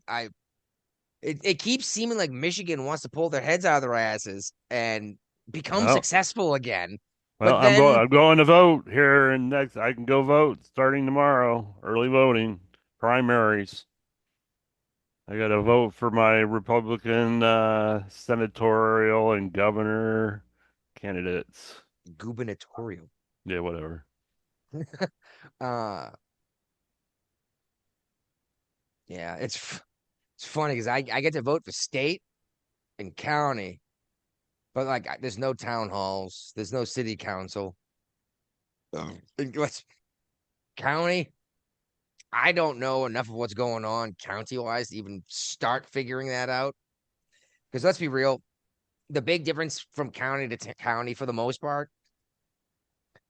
it keeps seeming like Michigan wants to pull their heads out of their asses and become successful again. Well, But then, I'm going to vote here, and next I can go vote starting tomorrow. Early voting, primaries. I got to vote for my Republican senatorial and governor candidates. gubernatorial. Yeah, whatever. Yeah, it's funny because I get to vote for state and county, but like there's no town halls, there's no city council. What's county? I don't know enough of what's going on county wise to even start figuring that out. Because let's be real, the big difference from county to county for the most part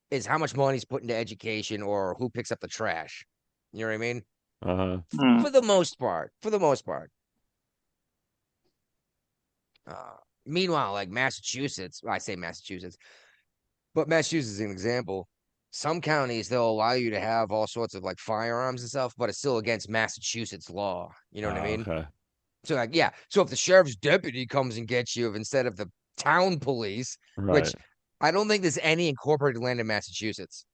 is how much money's put into education or who picks up the trash. You know what I mean? For the most part. Meanwhile, like Massachusetts, well, I say Massachusetts, but Massachusetts is an example. Some counties, they'll allow you to have all sorts of like firearms and stuff, but it's still against Massachusetts law. You know what I mean? Okay. So like, yeah. So if the sheriff's deputy comes and gets you instead of the town police, which I don't think there's any incorporated land in Massachusetts.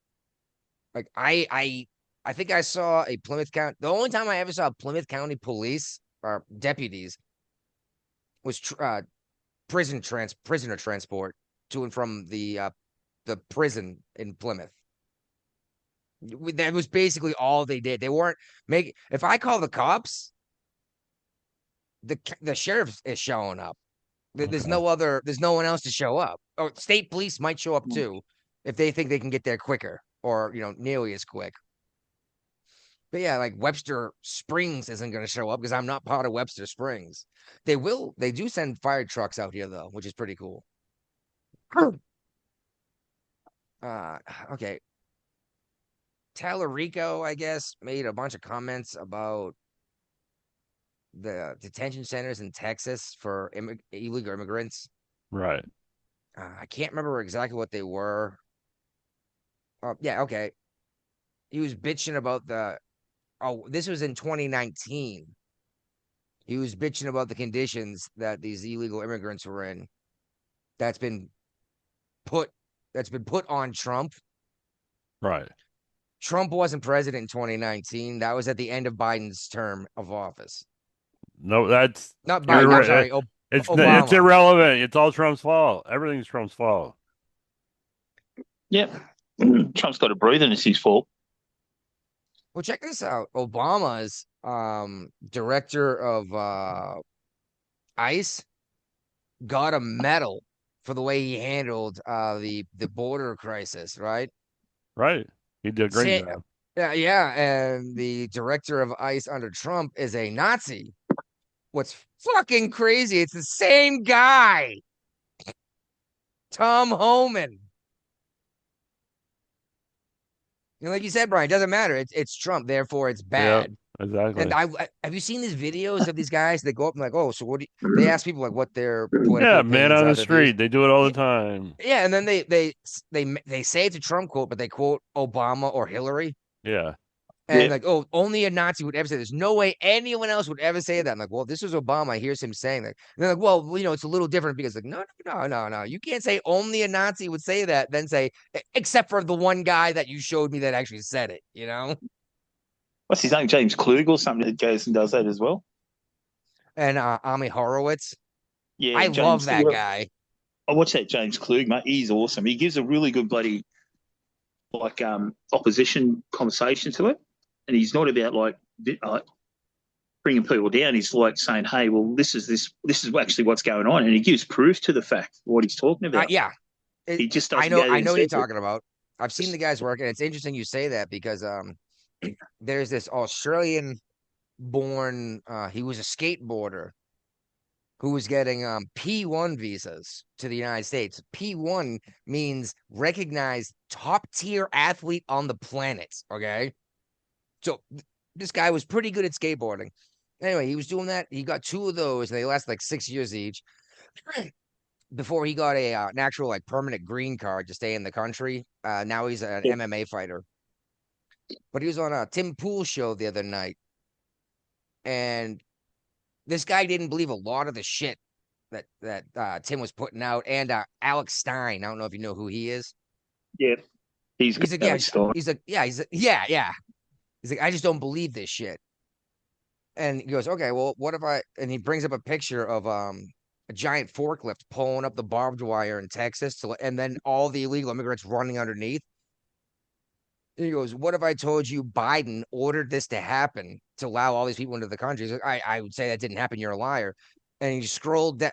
Like I think I saw a Plymouth County. The only time I ever saw Plymouth County police or deputies was prisoner transport to and from the prison in Plymouth. That was basically all they did. They weren't making. If I call the cops, the sheriff is showing up. There's no one else to show up. Or state police might show up too if they think they can get there quicker or nearly as quick. But yeah, like Webster Springs isn't going to show up because I'm not part of Webster Springs. They do send fire trucks out here though, which is pretty cool. Okay. Tallarico, I guess, made a bunch of comments about the detention centers in Texas for illegal immigrants. Right. I can't remember exactly what they were. Yeah, okay. He was bitching about this was in 2019. He was bitching about the conditions that these illegal immigrants were in. That's been put on Trump. Right. Trump wasn't president in 2019. That was at the end of Biden's term of office. No, that's not Biden. I'm sorry. It's Obama. It's irrelevant. It's all Trump's fault. Everything's Trump's fault. Yep. Trump's got to breathe, and it's his fault. Well, check this out. Obama's director of ICE got a medal for the way he handled the border crisis, right? Right. He did a great job. Yeah, and the director of ICE under Trump is a Nazi. What's fucking crazy? It's the same guy, Tom Homan. Like you said, Brian, it doesn't matter. It's Trump, therefore it's bad. Yep, exactly. And have you seen these videos of these guys? They go up and like, oh, so what do they ask people like what their political man on the opinions are. street. They do it all the time. Yeah, and then they say it's a Trump quote, but they quote Obama or Hillary. Yeah. And like, oh, only a Nazi would ever say. There's no way anyone else would ever say that. I'm like, well, this was Obama. Here's him saying that. And they're like, well, it's a little different because like, no. You can't say only a Nazi would say that, then say, except for the one guy that you showed me that actually said it, What's his name? James Klug or something that goes and does that as well. And Ami Horowitz. Yeah, I love that guy. I watch that James Klug, mate. He's awesome. He gives a really good bloody opposition conversation to it. And he's not about like bringing people down. He's like saying, "Hey, well, this is actually what's going on," and he gives proof to the fact what he's talking about. Yeah, he just I know what you're talking about. I've seen the guys work, and it's interesting you say that because there's this Australian-born. He was a skateboarder who was getting P1 visas to the United States. P1 means recognized top-tier athlete on the planet. Okay. So this guy was pretty good at skateboarding. Anyway, he was doing that. He got 2 of those, and they lasted like 6 years each before he got an actual like permanent green card to stay in the country. Now he's an MMA fighter. But he was on a Tim Pool show the other night, and this guy didn't believe a lot of the shit that Tim was putting out. And Alex Stein, I don't know if you know who he is. Yeah, he's like, yeah. He's like, I just don't believe this shit. And he goes, okay, well, what if and he brings up a picture of a giant forklift pulling up the barbed wire in Texas, and then all the illegal immigrants running underneath. And he goes, what if I told you Biden ordered this to happen to allow all these people into the country? He's like, I would say that didn't happen. You're a liar. And he scrolled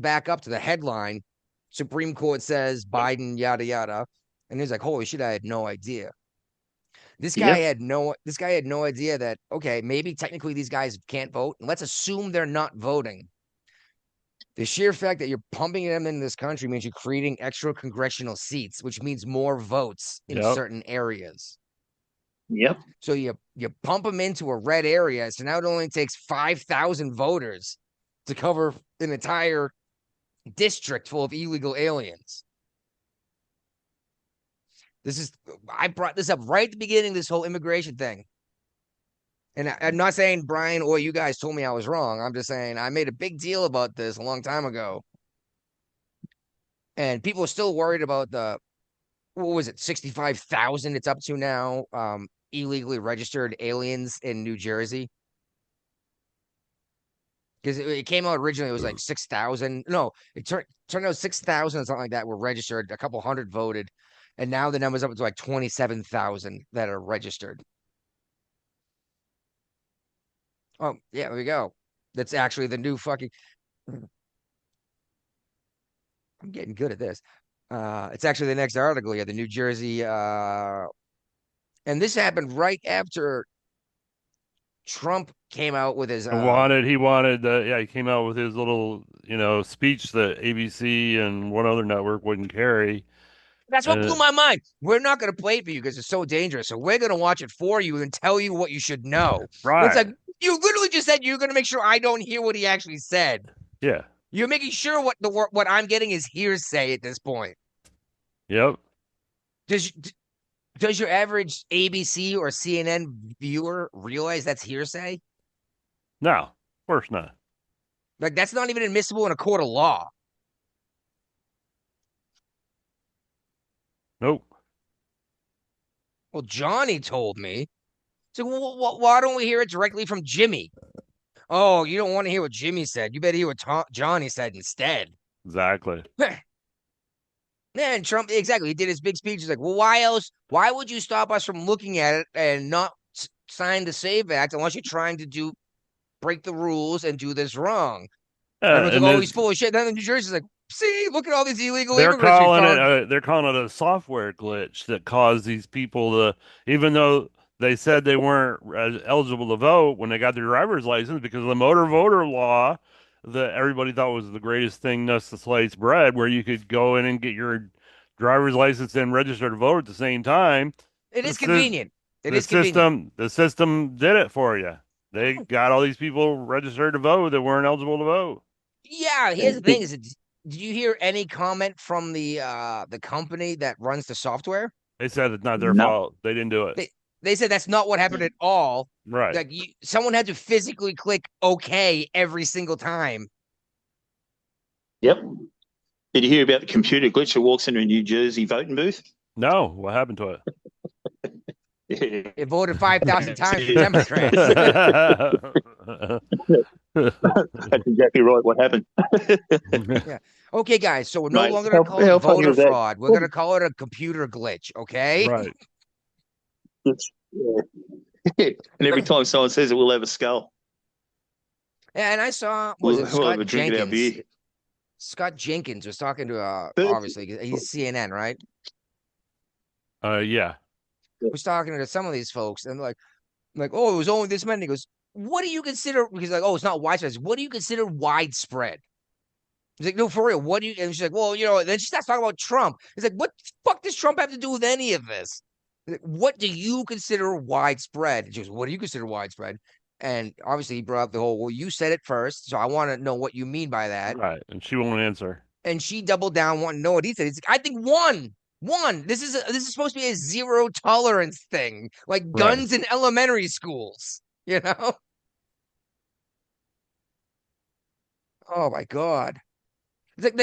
back up to the headline. Supreme Court says Biden, yada, yada. And he's like, holy shit, I had no idea. This guy had no idea that, okay, maybe technically these guys can't vote. And let's assume they're not voting. The sheer fact that you're pumping them in this country means you're creating extra congressional seats, which means more votes in certain areas. Yep. So you pump them into a red area. So now it only takes 5,000 voters to cover an entire district full of illegal aliens. I brought this up right at the beginning of this whole immigration thing. And I'm not saying Brian or you guys told me I was wrong. I'm just saying I made a big deal about this a long time ago. And people are still worried about what was it, 65,000 it's up to now, illegally registered aliens in New Jersey. Because it came out originally, it was like 6,000. No, it turned out 6,000 or something like that were registered. A couple hundred voted. And now the number's up to like 27,000 that are registered. Oh, yeah, there we go. That's actually the new fucking... I'm getting good at this. It's actually the next article here, the New Jersey... And this happened right after Trump came out with his... He came out with his little, speech that ABC and one other network wouldn't carry. That's what blew my mind. We're not going to play it for you because it's so dangerous. So we're going to watch it for you and tell you what you should know. Right. It's like, you literally just said you're going to make sure I don't hear what he actually said. Yeah. You're making sure what I'm getting is hearsay at this point. Yep. Does your average ABC or CNN viewer realize that's hearsay? No, of course not. Like, that's not even admissible in a court of law. Nope. Well, Johnny told me. So why don't we hear it directly from Jimmy? Oh, you don't want to hear what Jimmy said. You better hear what Johnny said instead. Exactly. Yeah, and Trump, exactly. He did his big speech. He's like, well, why else? Why would you stop us from looking at it and not sign the SAVE Act unless you're trying to break the rules and do this wrong? Everyone's like, and oh, he's full of shit. Then New Jersey's like, see, look at all these illegal they're immigrants we calling found. it a software glitch that caused these people to, even though they said they weren't eligible to vote when they got their driver's license because of the motor voter law that everybody thought was the greatest thing since sliced bread, where you could go in and get your driver's license and register to vote at the same time. It is convenient. It is convenient. The system did it for you. They got all these people registered to vote that weren't eligible to vote. Yeah, here's the thing: did you hear any comment from the company that runs the software? They said it's not their fault. They didn't do it. They said that's not what happened at all. Right. Like someone had to physically click OK every single time. Yep. Did you hear about the computer glitch that walks into a New Jersey voting booth? No. What happened to it? It voted 5,000 times for Democrats. That's exactly right. What happened? Yeah. Okay, guys. So we're no Right. longer going to call How it funny voter is that? fraud. We're going to call it a computer glitch. Okay. Right. And every time someone says it, we'll have a skull. And I saw We'll it have Scott a drink at our Jenkins? beer. Scott Jenkins was talking to obviously he's CNN, right? Yeah. Was talking to some of these folks and like, oh, it was only this many. He goes, what do you consider? Because like, oh, it's not widespread. Said, what do you consider widespread? He's like, no, for real. What do you? And she's like, well, Then she starts talking about Trump. He's like, what the fuck does Trump have to do with any of this? Like, what do you consider widespread? She goes, what do you consider widespread? And obviously, he brought up the whole. Well, you said it first, so I want to know what you mean by that. Right, and she won't answer. And she doubled down, wanting to know what he said. He's like, I think one. This is supposed to be a zero tolerance thing, like guns in elementary schools. Oh my God. It's like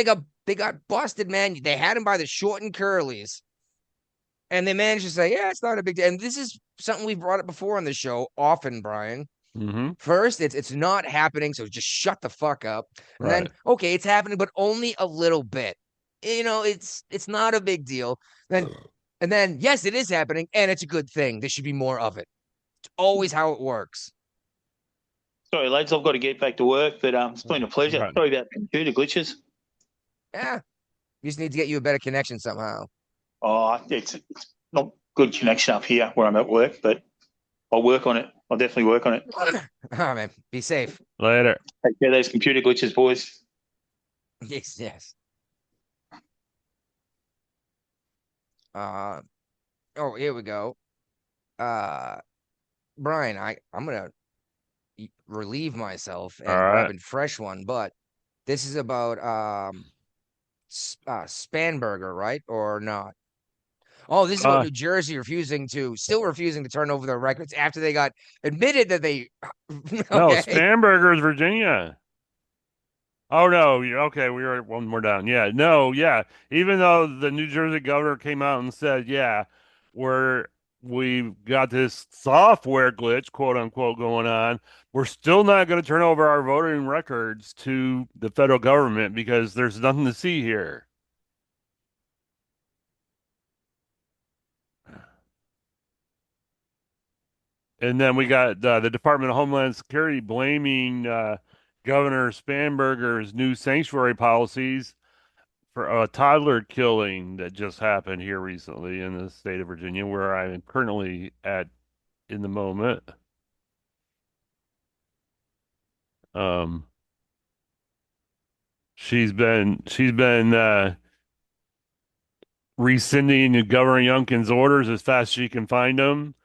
they got busted, man. They had him by the short and curlies. And they managed to say, yeah, it's not a big deal. And this is something we've brought up before on the show often, Brian. Mm-hmm. First, it's not happening, so just shut the fuck up. And then, okay, it's happening, but only a little bit. It's not a big deal. And then, yes, it is happening, and it's a good thing. There should be more of it. It's always how it works. Sorry, lads, I've got to get back to work, but it's been a pleasure. Right. Sorry about computer glitches. Yeah. You just need to get you a better connection somehow. Oh, it's not good connection up here where I'm at work, but I'll work on it. I'll definitely work on it. Oh, man. Be safe. Later. Take care of those computer glitches, boys. Yes. Here we go. Brian, I'm gonna relieve myself and grab a fresh one, but this is about Spanberger, right? Or not? Oh, this is about New Jersey still refusing to turn over their records after they got admitted that they. Okay. No, Spanberger is Virginia. Oh no, okay, we were one more down. Yeah, no, yeah. Even though the New Jersey governor came out and said, yeah, we've got this software glitch, quote unquote, going on, we're still not going to turn over our voting records to the federal government because there's nothing to see here. And then we got the Department of Homeland Security blaming Governor Spanberger's new sanctuary policies for a toddler killing that just happened here recently in the state of Virginia, where I am currently at in the moment. She's been rescinding Governor Youngkin's orders as fast as she can find them,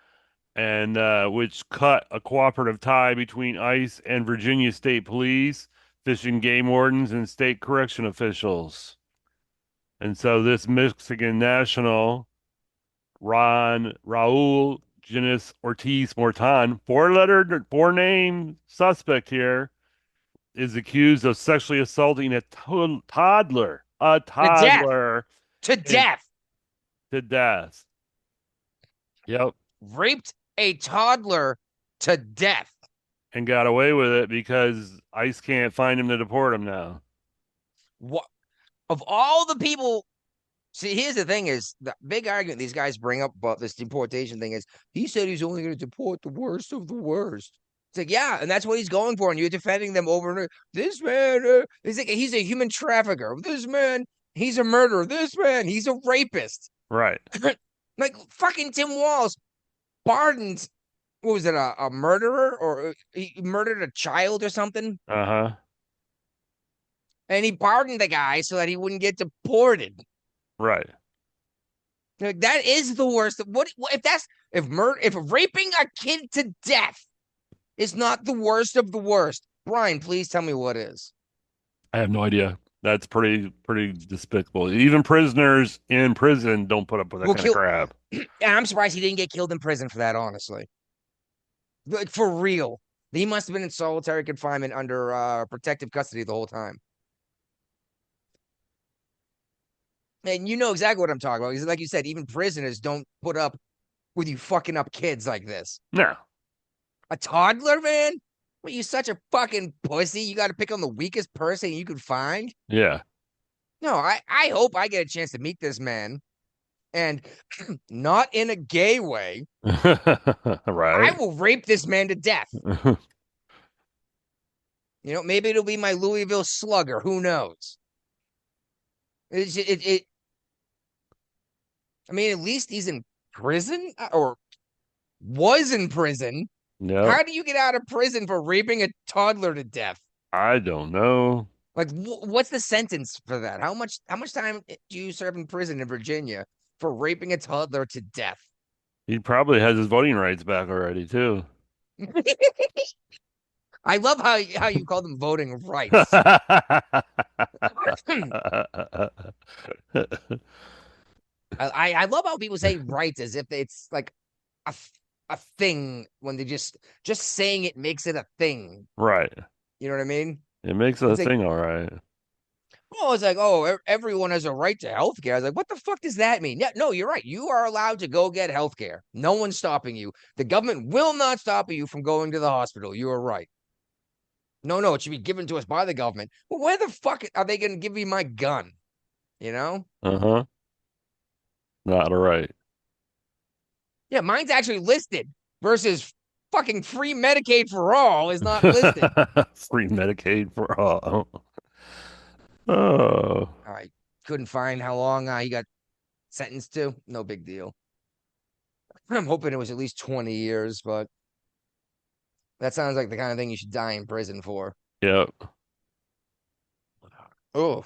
and which cut a cooperative tie between ICE and Virginia State Police, Fish and Game Wardens, and state correction officials. And so this Mexican national, Raul Genis Ortiz Mortan, four-name suspect here, is accused of sexually assaulting a toddler. A toddler. To death. To death. Yep. Raped a toddler to death. And got away with it because ICE can't find him to deport him now. What? Of all the people See, here's the thing: is the big argument these guys bring up about this deportation thing is he said he's only going to deport the worst of the worst. It's like, yeah, and that's what he's going for, and you're defending them over and over. This man, he's a human trafficker. This man, he's a murderer. This man, he's a rapist. Right. Like fucking Tim Walz pardoned, what was it, a murderer, or he murdered a child or something? Uh-huh. And he pardoned the guy so that he wouldn't get deported. Right. Like, that is the worst. What if raping a kid to death is not the worst of the worst? Brian, please tell me what is. I have no idea. That's pretty despicable. Even prisoners in prison don't put up with that kind of crap. And I'm surprised he didn't get killed in prison for that, honestly. Like, for real. He must have been in solitary confinement under protective custody the whole time. And you know exactly what I'm talking about. Because like you said, even prisoners don't put up with you fucking up kids like this. No. A toddler, man? What, you such a fucking pussy? You got to pick on the weakest person you could find? Yeah. No, I hope I get a chance to meet this man. And not in a gay way. Right. I will rape this man to death. You know, maybe it'll be my Louisville Slugger. Who knows? I mean, at least he's in prison, or was in prison. No. How do you get out of prison for raping a toddler to death? I don't know. Like, what's the sentence for that? How much time do you serve in prison in Virginia for raping a toddler to death? He probably has his voting rights back already, too. I love how you call them voting rights. I love how people say rights as if it's like a thing when they just saying it makes it a thing. Right. You know what I mean? It makes it a thing, all right. Oh, it's like, oh, everyone has a right to health care. I was like, what the fuck does that mean? Yeah, no, you're right. You are allowed to go get health care. No one's stopping you. The government will not stop you from going to the hospital. You are right. No, it should be given to us by the government. Well, where the fuck are they going to give me my gun? You know? Uh-huh. Not all right. Yeah, mine's actually listed versus fucking free Medicaid for all is not listed. Free Medicaid for all. Oh. I couldn't find how long he got sentenced to. No big deal. I'm hoping it was at least 20 years, but that sounds like the kind of thing you should die in prison for. Yep. Oh.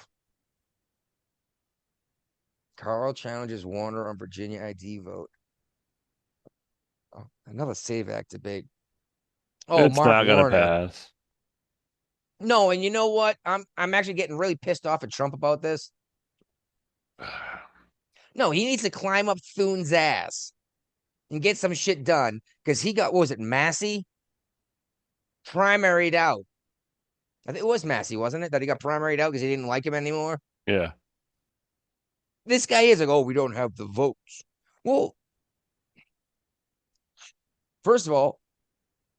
Carl challenges Warner on Virginia ID vote. Oh, another SAVE Act debate. Oh, it's Mark not gonna Warner. pass. No, and you know what? I'm actually getting really pissed off at Trump about this. No, he needs to climb up Thune's ass and get some shit done because he got, what was it, Massey? Primaried out. I think it was Massey, wasn't it? That he got primaried out because he didn't like him anymore. Yeah. This guy is like, oh, we don't have the votes. Well, first of all,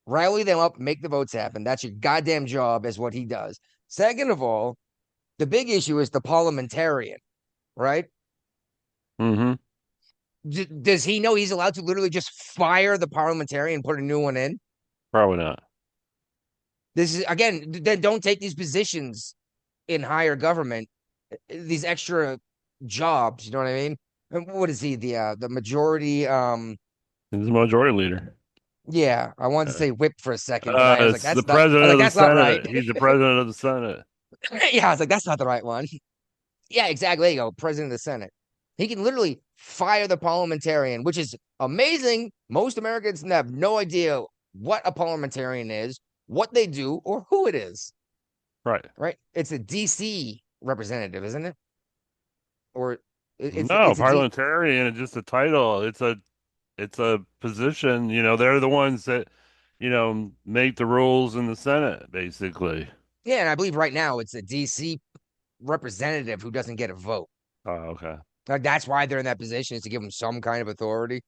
rally them up, make the votes happen. That's your goddamn job, is what he does. Second of all, the big issue is the parliamentarian, right? Mm-hmm. Does he know he's allowed to literally just fire the parliamentarian and put a new one in? Probably not. This is, again, then don't take these positions in higher government, these extra jobs. You know what I mean? What is he? The majority? He's the majority leader. Yeah, I wanted to say whip for a second. But I was like, it's the president of the Senate. Right. He's the president of the Senate. Yeah, I was like, that's not the right one. Yeah, exactly. There you go, president of the Senate. He can literally fire the parliamentarian, which is amazing. Most Americans have no idea what a parliamentarian is, what they do, or who it is. Right. Right? It's a DC representative, isn't it? Or it's parliamentarian is just a title. It's a position. You know, they're the ones that, you know, make the rules in the Senate, basically. Yeah, and I believe right now it's a DC representative who doesn't get a vote. Oh, okay. Like, that's why they're in that position, is to give him some kind of authority.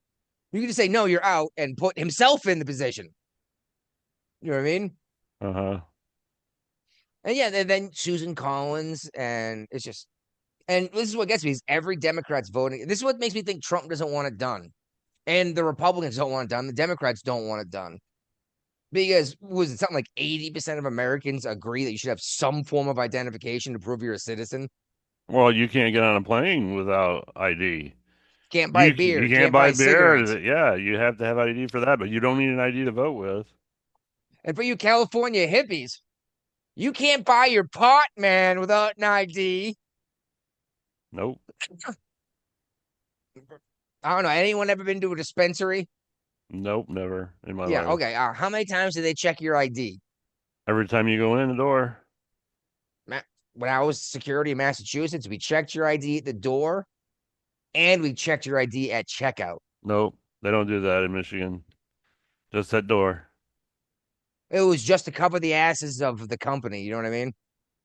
You can just say, no, you're out, and put himself in the position. You know what I mean? Uh-huh. And yeah, then Susan Collins, and it's just, And this is what gets me: is every Democrat's voting. This is what makes me think Trump doesn't want it done, and the Republicans don't want it done. The Democrats don't want it done. Because was it something like 80% of Americans agree that you should have some form of identification to prove you're a citizen? Well, you can't get on a plane without ID. Can't buy beer, You can't can't buy buy beer. cigarettes. Yeah, you have to have ID for that, but you don't need an ID to vote with. And for you California hippies, you can't buy your pot, man, without an ID. Nope. I don't know. Anyone ever been to a dispensary? Nope, never in my Yeah, life. okay. How many times do they check your ID? Every time you go in the door. When I was security in Massachusetts, we checked your ID at the door and we checked your ID at checkout. Nope, they don't do that in Michigan. Just that door. It was just to cover the asses of the company. You know what I mean?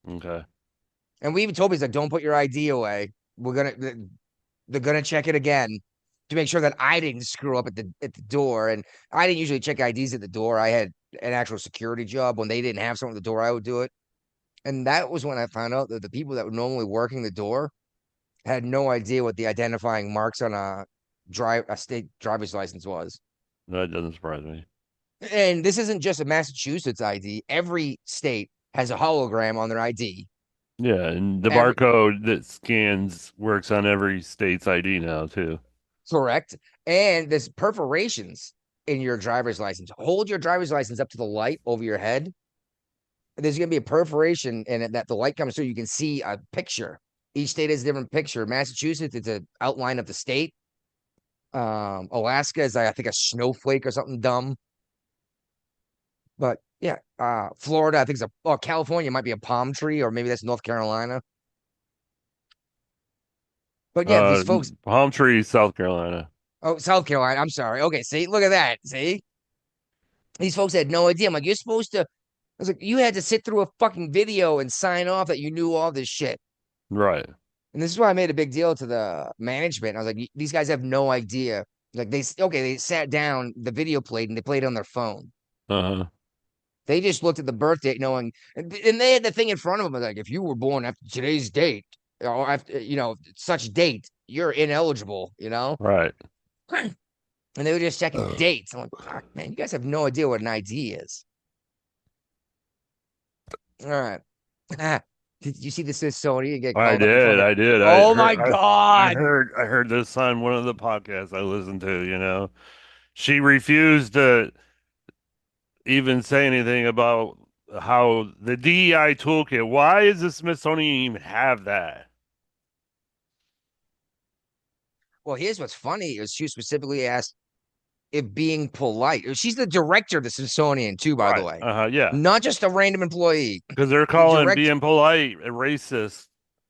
Okay. And we even told people, like, don't put your ID away. They're gonna check it again to make sure that I didn't screw up at the door. And I didn't usually check IDs at the door. I had an actual security job. When they didn't have someone at the door, I would do it. And that was when I found out that the people that were normally working the door had no idea what the identifying marks on a state driver's license was. That doesn't surprise me. And this isn't just a Massachusetts ID. Every state has a hologram on their ID. Yeah, and the barcode that scans works on every state's ID now too. Correct. And there's perforations in your driver's license. Hold your driver's license up to the light over your head. There's going to be a perforation in it that the light comes through. You can see a picture. Each state has a different picture. Massachusetts, it's an outline of the state. Alaska is, I think, a snowflake or something dumb. But yeah, Florida, I think California might be a palm tree, or maybe that's North Carolina. But yeah, these folks. Palm tree, South Carolina. Oh, South Carolina. I'm sorry. Okay, see, look at that. See, these folks had no idea. I'm like, you're supposed to. I was like, you had to sit through a fucking video and sign off that you knew all this shit. Right. And this is why I made a big deal to the management. I was like, these guys have no idea. Like they sat down, the video played, and they played on their phone. Uh-huh. They just looked at the birth date knowing, and they had the thing in front of them, like, if you were born after today's date, or after, such date, you're ineligible, Right. And they were just checking dates. I'm like, fuck, man, you guys have no idea what an ID is. All right. Did you see the Smithsonian get called I did. Oh my God. I heard this on one of the podcasts I listened to, She refused to even say anything about how the DEI toolkit, why does the Smithsonian even have that? Well, here's what's funny is she specifically asked if being polite. She's the director of the Smithsonian too, by the way. Yeah. Not just a random employee. Because they're calling being polite a racist.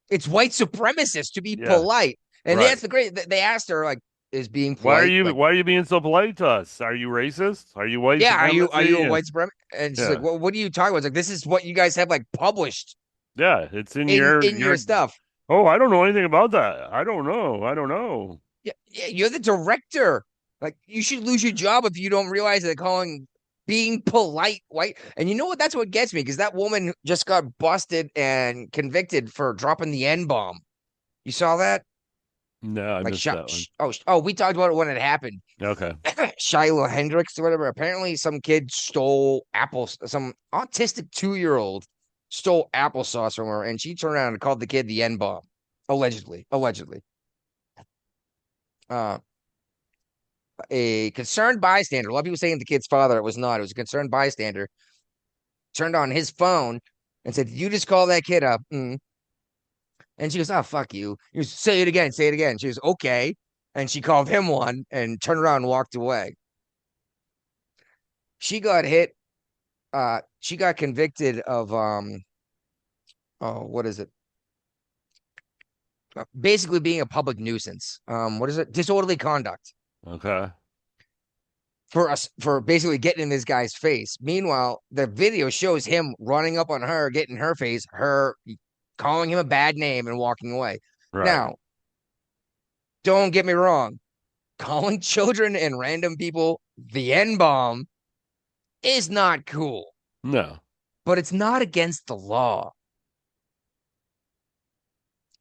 It's white supremacist to be polite. And that's the great. They asked her, like, is being polite. Why are you being so polite to us? Are you racist? Are you white? Yeah, are you a white supremacist? And she's like, well, what are you talking about? It's like, this is what you guys have like published. Yeah, it's in your stuff. Oh, I don't know anything about that. I don't know. Yeah, you're the director. Like, you should lose your job if you don't realize that they're calling being polite white. And you know what? That's what gets me, because that woman just got busted and convicted for dropping the N-bomb. You saw that? No, I missed that one. Oh, we talked about it when it happened. Okay. Shiloh Hendricks or whatever. Apparently, some kid stole some autistic 2-year-old stole applesauce from her, and she turned around and called the kid the N-bomb. Allegedly. A concerned bystander, a lot of people saying the kid's father, it was not. It was a concerned bystander, turned on his phone and said, "Did you just call that kid up?" And she goes, "Oh, fuck you." He goes, say it again. She goes, "Okay." And she called him one and turned around and walked away. She got hit. She got convicted of, what is it? Basically being a public nuisance. What is it? Disorderly conduct. Okay. For basically getting in this guy's face. Meanwhile, the video shows him running up on her, getting in her face, her calling him a bad name and walking away. Right. Now, don't get me wrong. Calling children and random people the N-bomb is not cool. No. But it's not against the law.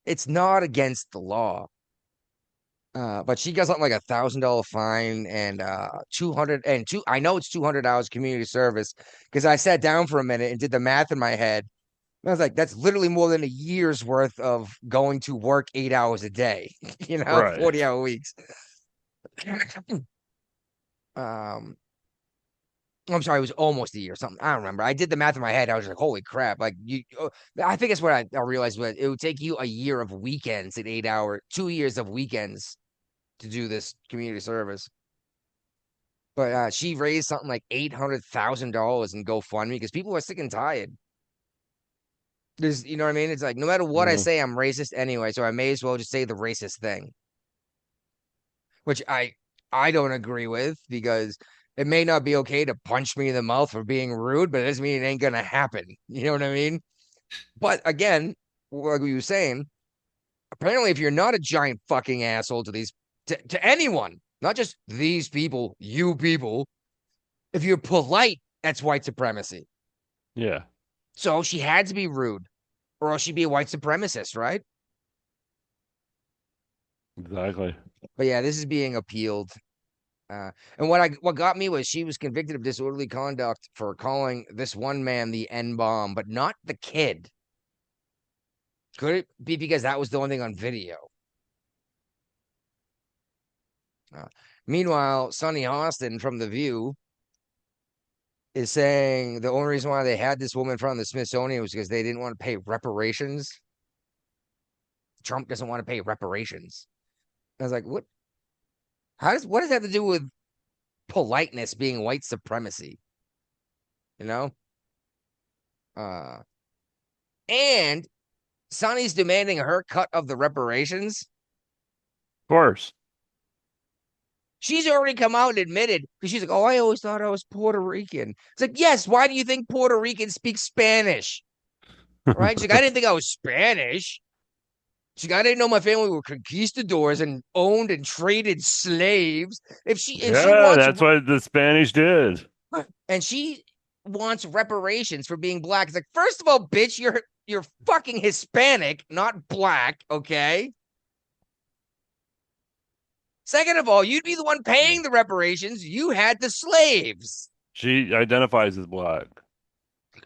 it's not against the law. But she got something like $1,000 fine and 202. I know it's 200 hours community service because I sat down for a minute and did the math in my head. And I was like, that's literally more than a year's worth of going to work 8 hours a day, Right. 40-hour weeks. I'm sorry, it was almost a year, something. I don't remember. I did the math in my head. I was like, holy crap. Like I think that's what I realized, but it would take you a year of weekends at 8 hours, 2 years of weekends to do this community service. But she raised something like $800,000 in GoFundMe because people are sick and tired. There's, you know what I mean? It's like, no matter what I say, I'm racist anyway, so I may as well just say the racist thing. Which I don't agree with because it may not be okay to punch me in the mouth for being rude, but it doesn't mean it ain't gonna happen. You know what I mean? But again, like we were saying, apparently if you're not a giant fucking asshole to anyone, not just these people, you people, if you're polite, that's white supremacy. Yeah. So she had to be rude, or else she'd be a white supremacist, right? Exactly. But yeah, this is being appealed. And what got me was she was convicted of disorderly conduct for calling this one man the N-bomb, but not the kid. Could it be because that was the only thing on video? Meanwhile, Sonny Austin from The View is saying the only reason why they had this woman in front of the Smithsonian was because they didn't want to pay reparations. Trump doesn't want to pay reparations. I was like, what? What does that have to do with politeness being white supremacy? You know? And Sonny's demanding her cut of the reparations. Of course. She's already come out and admitted because she's like, oh, I always thought I was Puerto Rican. It's like, yes, why do you think Puerto Ricans speak Spanish? Right? She's like, I didn't think I was Spanish. She's like, I didn't know my family were conquistadors and owned and traded slaves. If she wants, that's what the Spanish did. And she wants reparations for being black. It's like, first of all, bitch, you're fucking Hispanic, not black, okay? Second of all, you'd be the one paying the reparations. You had the slaves. She identifies as black.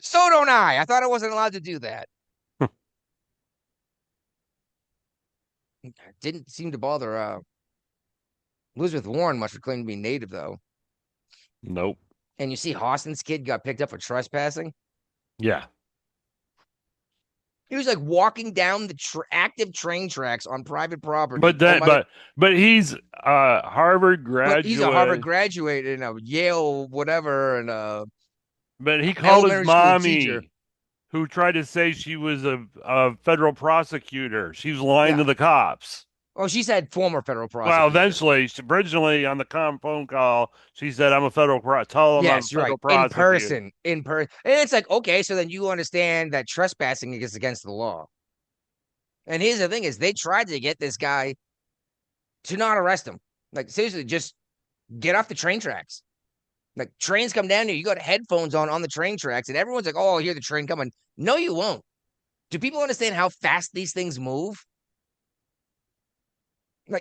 So don't I. I thought I wasn't allowed to do that. Didn't seem to bother Elizabeth Warren much for claiming to be native, though. Nope. And you see Austin's kid got picked up for trespassing? Yeah. He was like walking down the active train tracks on private property. But he's Harvard graduate. But he's a Harvard graduate and a Yale whatever and But he called his mommy, who tried to say she was a federal prosecutor. She was lying to the cops. Oh, she said former federal prosecutor. Well, eventually, originally on the phone call, she said, "I'm a federal tell them I'm a federal prosecutor." In person. And it's like, okay, so then you understand that trespassing is against the law. And here's the thing is they tried to get this guy to not arrest him. Like, seriously, just get off the train tracks. Like, trains come down here, you got headphones on the train tracks, and everyone's like, oh, I hear the train coming. No, you won't. Do people understand how fast these things move?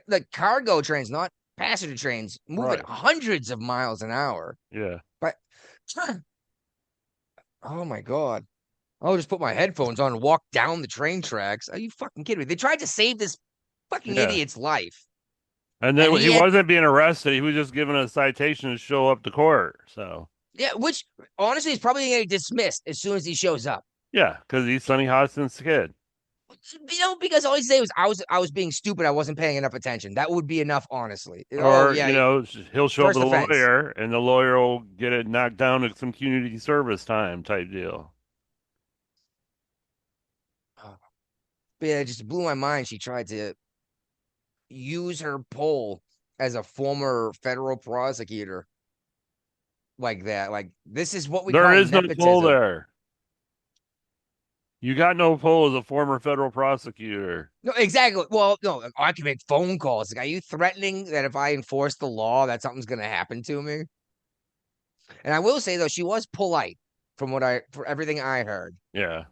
Like cargo trains, not passenger trains, move at hundreds of miles an hour. Yeah. But oh my God. I'll just put my headphones on and walk down the train tracks. Are you fucking kidding me? They tried to save this fucking idiot's life. And then he wasn't being arrested. He was just given a citation to show up to court. So yeah, which honestly is probably going to get dismissed as soon as he shows up. Yeah, because he's Sonny Austin's kid. Because all he said was I was being stupid. I wasn't paying enough attention. That would be enough, honestly. Or he'll show up with a lawyer, and the lawyer will get it knocked down to some community service time type deal. But yeah, it just blew my mind. She tried to use her poll as a former federal prosecutor like that. Like, this is what we call nepotism. There is no poll there. You got no pull as a former federal prosecutor. No, exactly. Well, no, I can make phone calls. Like, are you threatening that if I enforce the law, that something's going to happen to me? And I will say, though, she was polite for everything I heard. Yeah.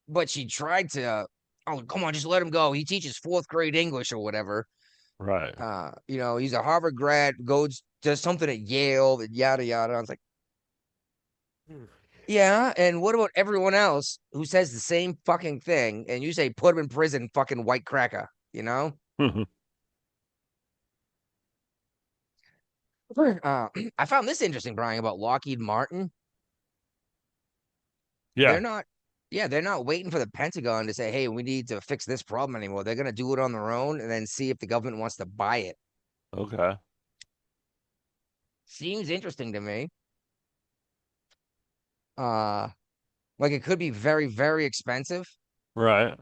But she tried to Oh, come on, just let him go. He teaches fourth grade English or whatever. Right. He's a Harvard grad, does something at Yale, and yada yada. I was like, yeah, and what about everyone else who says the same fucking thing? And you say put him in prison, fucking white cracker, you know? I found this interesting, Brian, about Lockheed Martin. Yeah. They're not waiting for the Pentagon to say, hey, we need to fix this problem anymore. They're gonna do it on their own and then see if the government wants to buy it. Okay. Seems interesting to me. Like it could be very, very expensive. Right.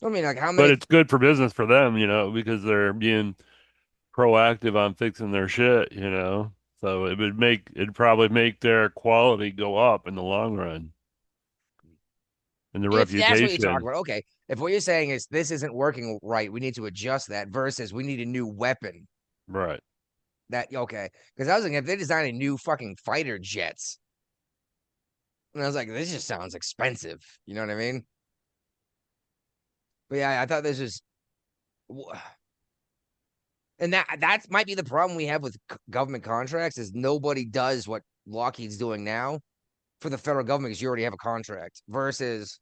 I mean, like how But many it's good for business for them, because they're being proactive on fixing their shit, So it'd probably make their quality go up in the long run and the if that's what you're talking reputation. about, okay. If what you're saying is this isn't working right, we need to adjust that versus we need a new weapon. Right. That okay. Because I was thinking if they design a new fucking fighter jets. And I was like, this just sounds expensive. You know what I mean? But yeah, I thought this was and that might be the problem we have with government contracts is nobody does what Lockheed's doing now for the federal government because you already have a contract versus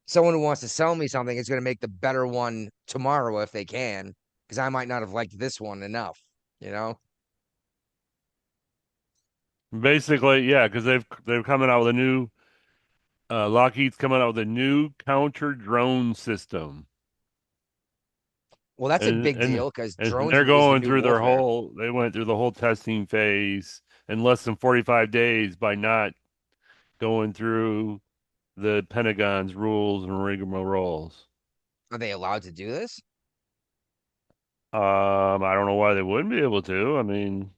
someone who wants to sell me something is going to make the better one tomorrow if they can because I might not have liked this one enough, you know? Basically, yeah, because they're coming out with a new Lockheed's coming out with a new counter drone system. Well, that's a big And deal because and drones they're is the going new through warfare. they went through the whole testing phase in less than 45 days by not going through the Pentagon's rules and rigmaroles. Are they allowed to do this? I don't know why they wouldn't be able to. I mean,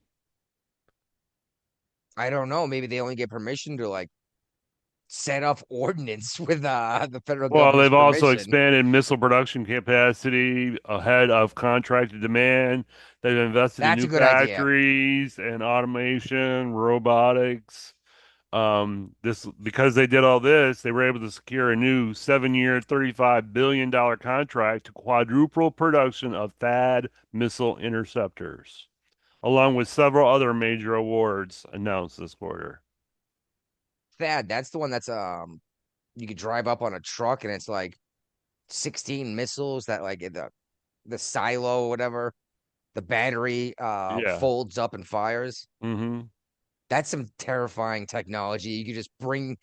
I don't know. Maybe they only get permission to like set up ordinance with the federal well, government's they've also permission. expanded missile production capacity ahead of contracted demand. They've invested in That's a new good idea. factories and automation, robotics. This because they did all this, they were able to secure a new 7-year, $35 billion contract to quadruple production of THAAD missile interceptors, along with several other major awards announced this quarter. Thad, that's the one that's you could drive up on a truck and it's like 16 missiles that like the silo or whatever, the battery Yeah. folds up and fires. Mm-hmm. That's some terrifying technology. You could just bring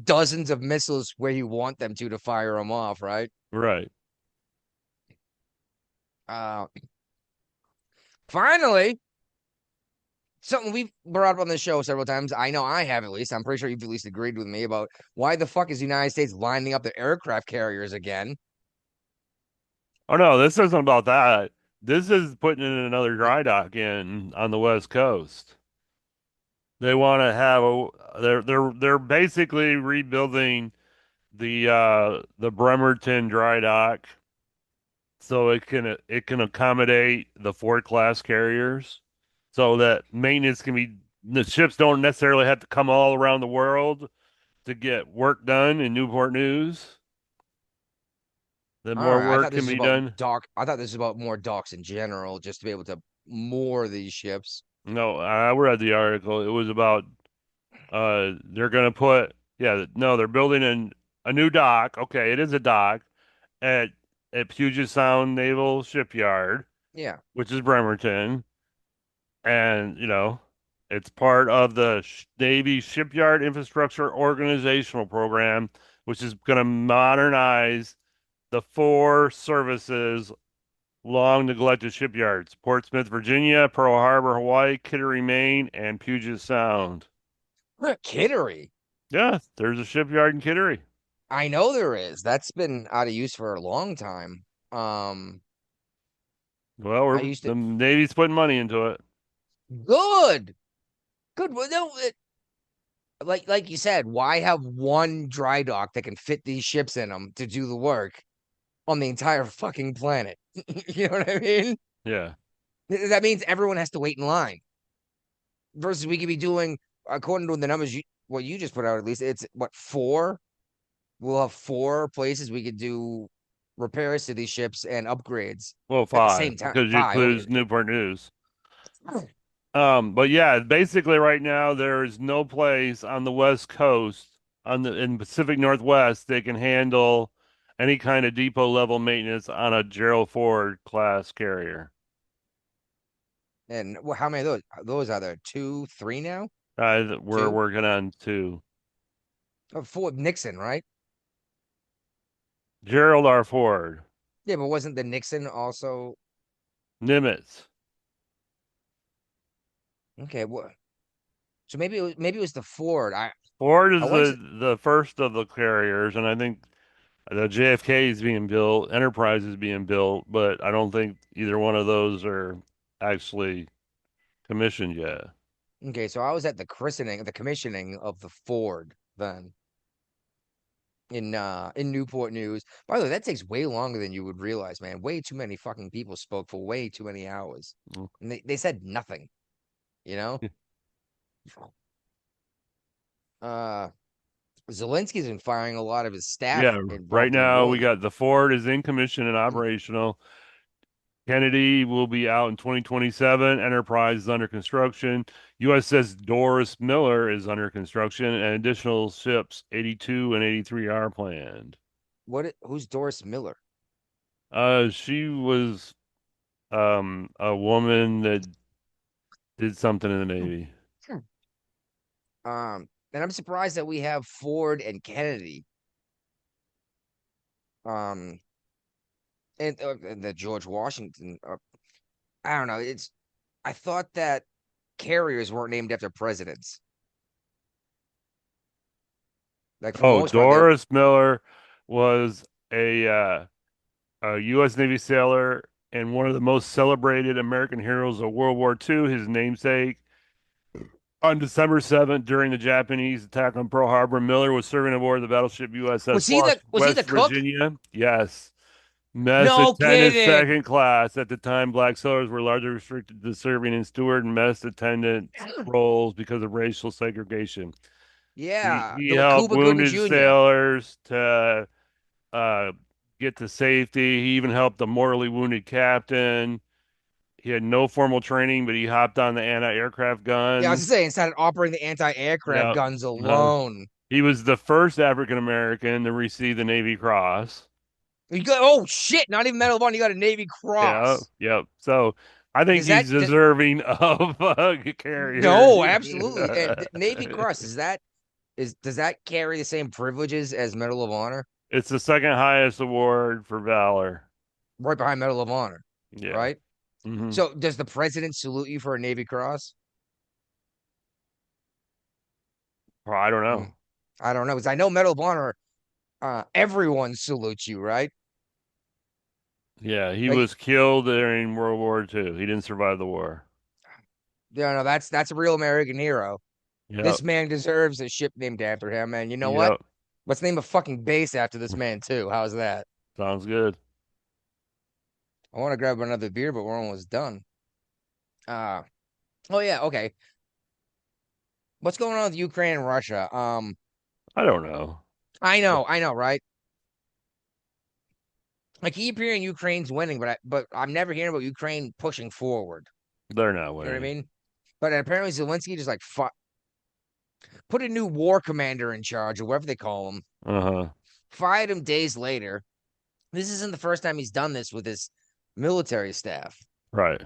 dozens of missiles where you want them to fire them off, right? Right. Uh Finally, something we've brought up on the show several times. I know I have at least. I'm pretty sure you've at least agreed with me about why the fuck is the United States lining up their aircraft carriers again? Oh no, this isn't about that. This is putting in another dry dock in on the West Coast. They want to have they're basically rebuilding the Bremerton dry dock so it can accommodate the Ford class carriers so that maintenance can be the ships don't necessarily have to come all around the world to get work done in Newport News. That All more right, I work thought this can was be about done. dock. I thought this was about more docks in general, just to be able to moor these ships. No, I read the article. It was about they're gonna put yeah, no, they're building a new dock. Okay, it is a dock at Puget Sound Naval Shipyard, Yeah, which is Bremerton, and it's part of the Navy Shipyard Infrastructure Organizational Program, which is going to modernize the four services long neglected shipyards: Portsmouth, Virginia; Pearl Harbor, Hawaii; Kittery, Maine; and Puget Sound. Kittery. Yeah, there's a shipyard in Kittery. I know there is. That's been out of use for a long time. Um, Well, I used to the Navy's putting money into it. good, good. Well, no, like you said, why have one dry dock that can fit these ships in them to do the work on the entire fucking planet? You know what I mean? Yeah. That means everyone has to wait in line. Versus we could be doing, according to the numbers you just put out, at least it's what four we'll have 4 places we could do repairs to these ships and upgrades Well, at the 5 same time. because you 5. Okay. include Newport News. But yeah, basically right now there is no place on the West Coast in Pacific Northwest they can handle any kind of depot level maintenance on a Gerald Ford class carrier. And how many of those are there? 2, 3 now? We're 2? working on 2. Oh, 4 Nixon, right? Gerald R. Ford. Yeah, but wasn't the Nixon also Nimitz. okay? What? So maybe it was the Ford. Ford I is want to. the first of the carriers, and I think the JFK is being built, Enterprise is being built, but I don't think either one of those are actually commissioned yet. Okay, so I was at the commissioning of the Ford then in Newport News. By the way, that takes way longer than you would realize, man. Way too many fucking people spoke for way too many hours. And they said nothing, you know? uh Zelensky's been firing a lot of his staff Yeah, right involved in the now war. we got the Ford is in commission and operational. Kennedy will be out in 2027. Enterprise is under construction. USS Doris Miller is under construction, and additional ships 82 and 83 are planned. Who's Doris Miller? She was a woman that did something in the Navy. And I'm surprised that we have Ford and Kennedy. And the George Washington. I don't know. I thought that carriers weren't named after presidents. Like for the most part, Doris Miller was a U.S. Navy sailor and one of the most celebrated American heroes of World War II. His namesake. On December 7th, during the Japanese attack on Pearl Harbor, Miller was serving aboard the battleship USS was he the cook? Virginia. Yes. Mess No attendant kidding. second class. At the time, black sailors were largely restricted to serving in steward and mess attendant roles because of racial segregation. Yeah, He the helped Cuba Gooding wounded Jr. sailors to get to safety. He even helped a mortally wounded captain. He had no formal training, but he hopped on the anti-aircraft guns. Yeah, I was just saying, started operating the anti-aircraft guns alone. He was the first African American to receive the Navy Cross. Oh shit! Not even Medal of Honor. You got a Navy Cross. Yep. So I think he's deserving of a carrier. No, absolutely. And Navy Cross does that carry the same privileges as Medal of Honor? It's the second highest award for valor, right behind Medal of Honor. Yeah. Right. Mm-hmm. So does the president salute you for a Navy Cross? I don't know. I don't know, because I know Medal of Honor, everyone salutes you, right? Yeah, he was killed during World War II. He didn't survive the war. Yeah, no, that's a real American hero. Yep. This man deserves a ship named after him, and you know what? Let's name a fucking base after this man too. How's that? Sounds good. I want to grab another beer, but we're almost done. Oh yeah, okay. What's going on with Ukraine and Russia? I don't know. I know, right? I keep hearing Ukraine's winning, but I'm never hearing about Ukraine pushing forward. They're not winning. You know what I mean? But apparently Zelensky just like put a new war commander in charge, or whatever they call him. Fired him days later. This isn't the first time he's done this with his military staff. Right.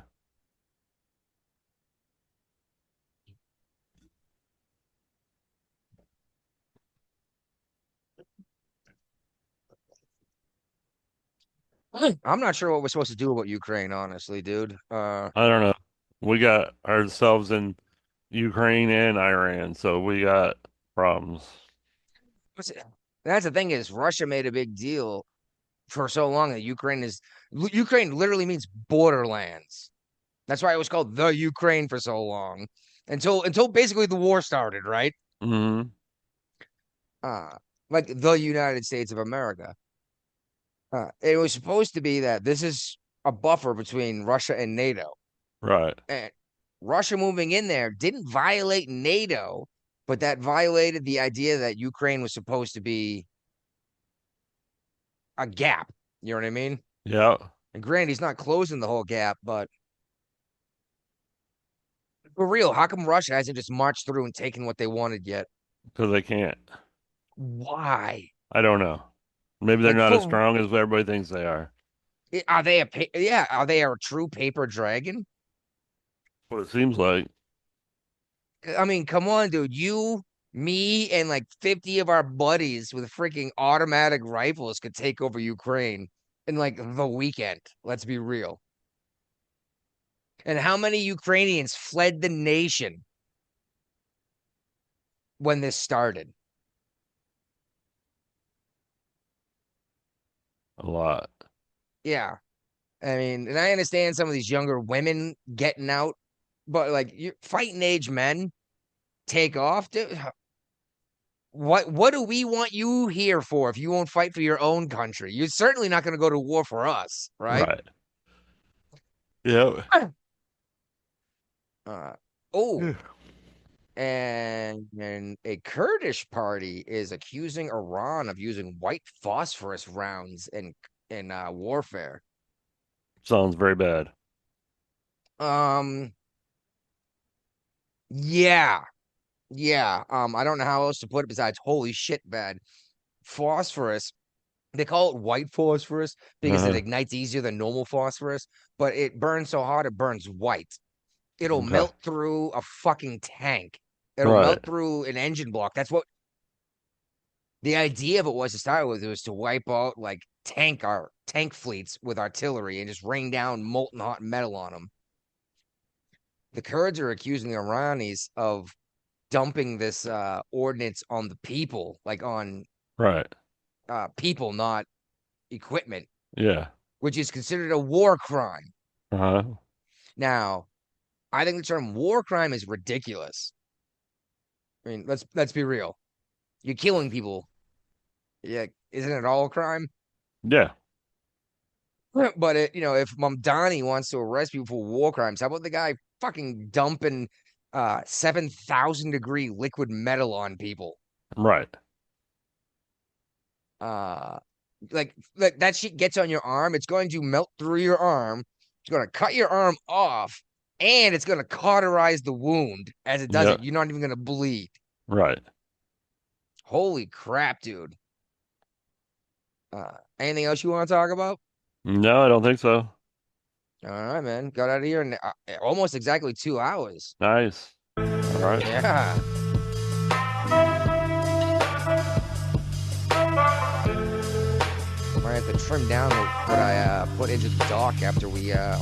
I'm not sure what we're supposed to do about Ukraine, honestly, dude. I don't know. We got ourselves in Ukraine and Iran, so we got problems. That's the thing is Russia made a big deal for so long that Ukraine literally means borderlands. That's why it was called the Ukraine for so long until basically the war started, right? Mm-hmm. Like the United States of America. It was supposed to be that this is a buffer between Russia and NATO. Right. And Russia moving in there didn't violate NATO, but that violated the idea that Ukraine was supposed to be a gap. You know what I mean? Yeah. And granted, he's not closing the whole gap, but for real, how come Russia hasn't just marched through and taken what they wanted yet? Because they can't. Why? I don't know. Maybe they're Like, not as strong as everybody thinks they are. Are they are they a true paper dragon? What it seems like. I mean, come on, dude. You, me, and like 50 of our buddies with freaking automatic rifles could take over Ukraine in like the weekend. Let's be real. And how many Ukrainians fled the nation when this started? A lot. Yeah. I mean, and I understand some of these younger women getting out, but like you fighting age men take off. Dude, what do we want you here for if you won't fight for your own country? You're certainly not going to go to war for us, right? Right. Yeah. Oh, and a Kurdish party is accusing Iran of using white phosphorus rounds in warfare. Sounds very bad. Yeah. I don't know how else to put it besides holy shit bad. Phosphorus, they call it white phosphorus because it ignites easier than normal phosphorus, but it burns so hard it burns white. It'll melt through a fucking tank. It'll melt through an engine block. That's what the idea of it was to start with. It was to wipe out like tank fleets with artillery and just rain down molten hot metal on them. The Kurds are accusing the Iranis of dumping this ordnance on the people, like on people, not equipment. Yeah. Which is considered a war crime. Now, I think the term war crime is ridiculous. I mean, let's be real. You're killing people. Yeah, isn't it all a crime? Yeah. But if Mamdani wants to arrest people for war crimes, how about the guy fucking dumping 7,000-degree liquid metal on people? Right. Like that shit gets on your arm, it's going to melt through your arm, it's going to cut your arm off, and it's going to cauterize the wound as it does it. You're not even going to bleed. Right. Holy crap, dude. Anything else you want to talk about? No, I don't think so. All right, man. Got out of here in almost exactly 2 hours. Nice. All right. Yeah. I have to trim down what I put into the dock after we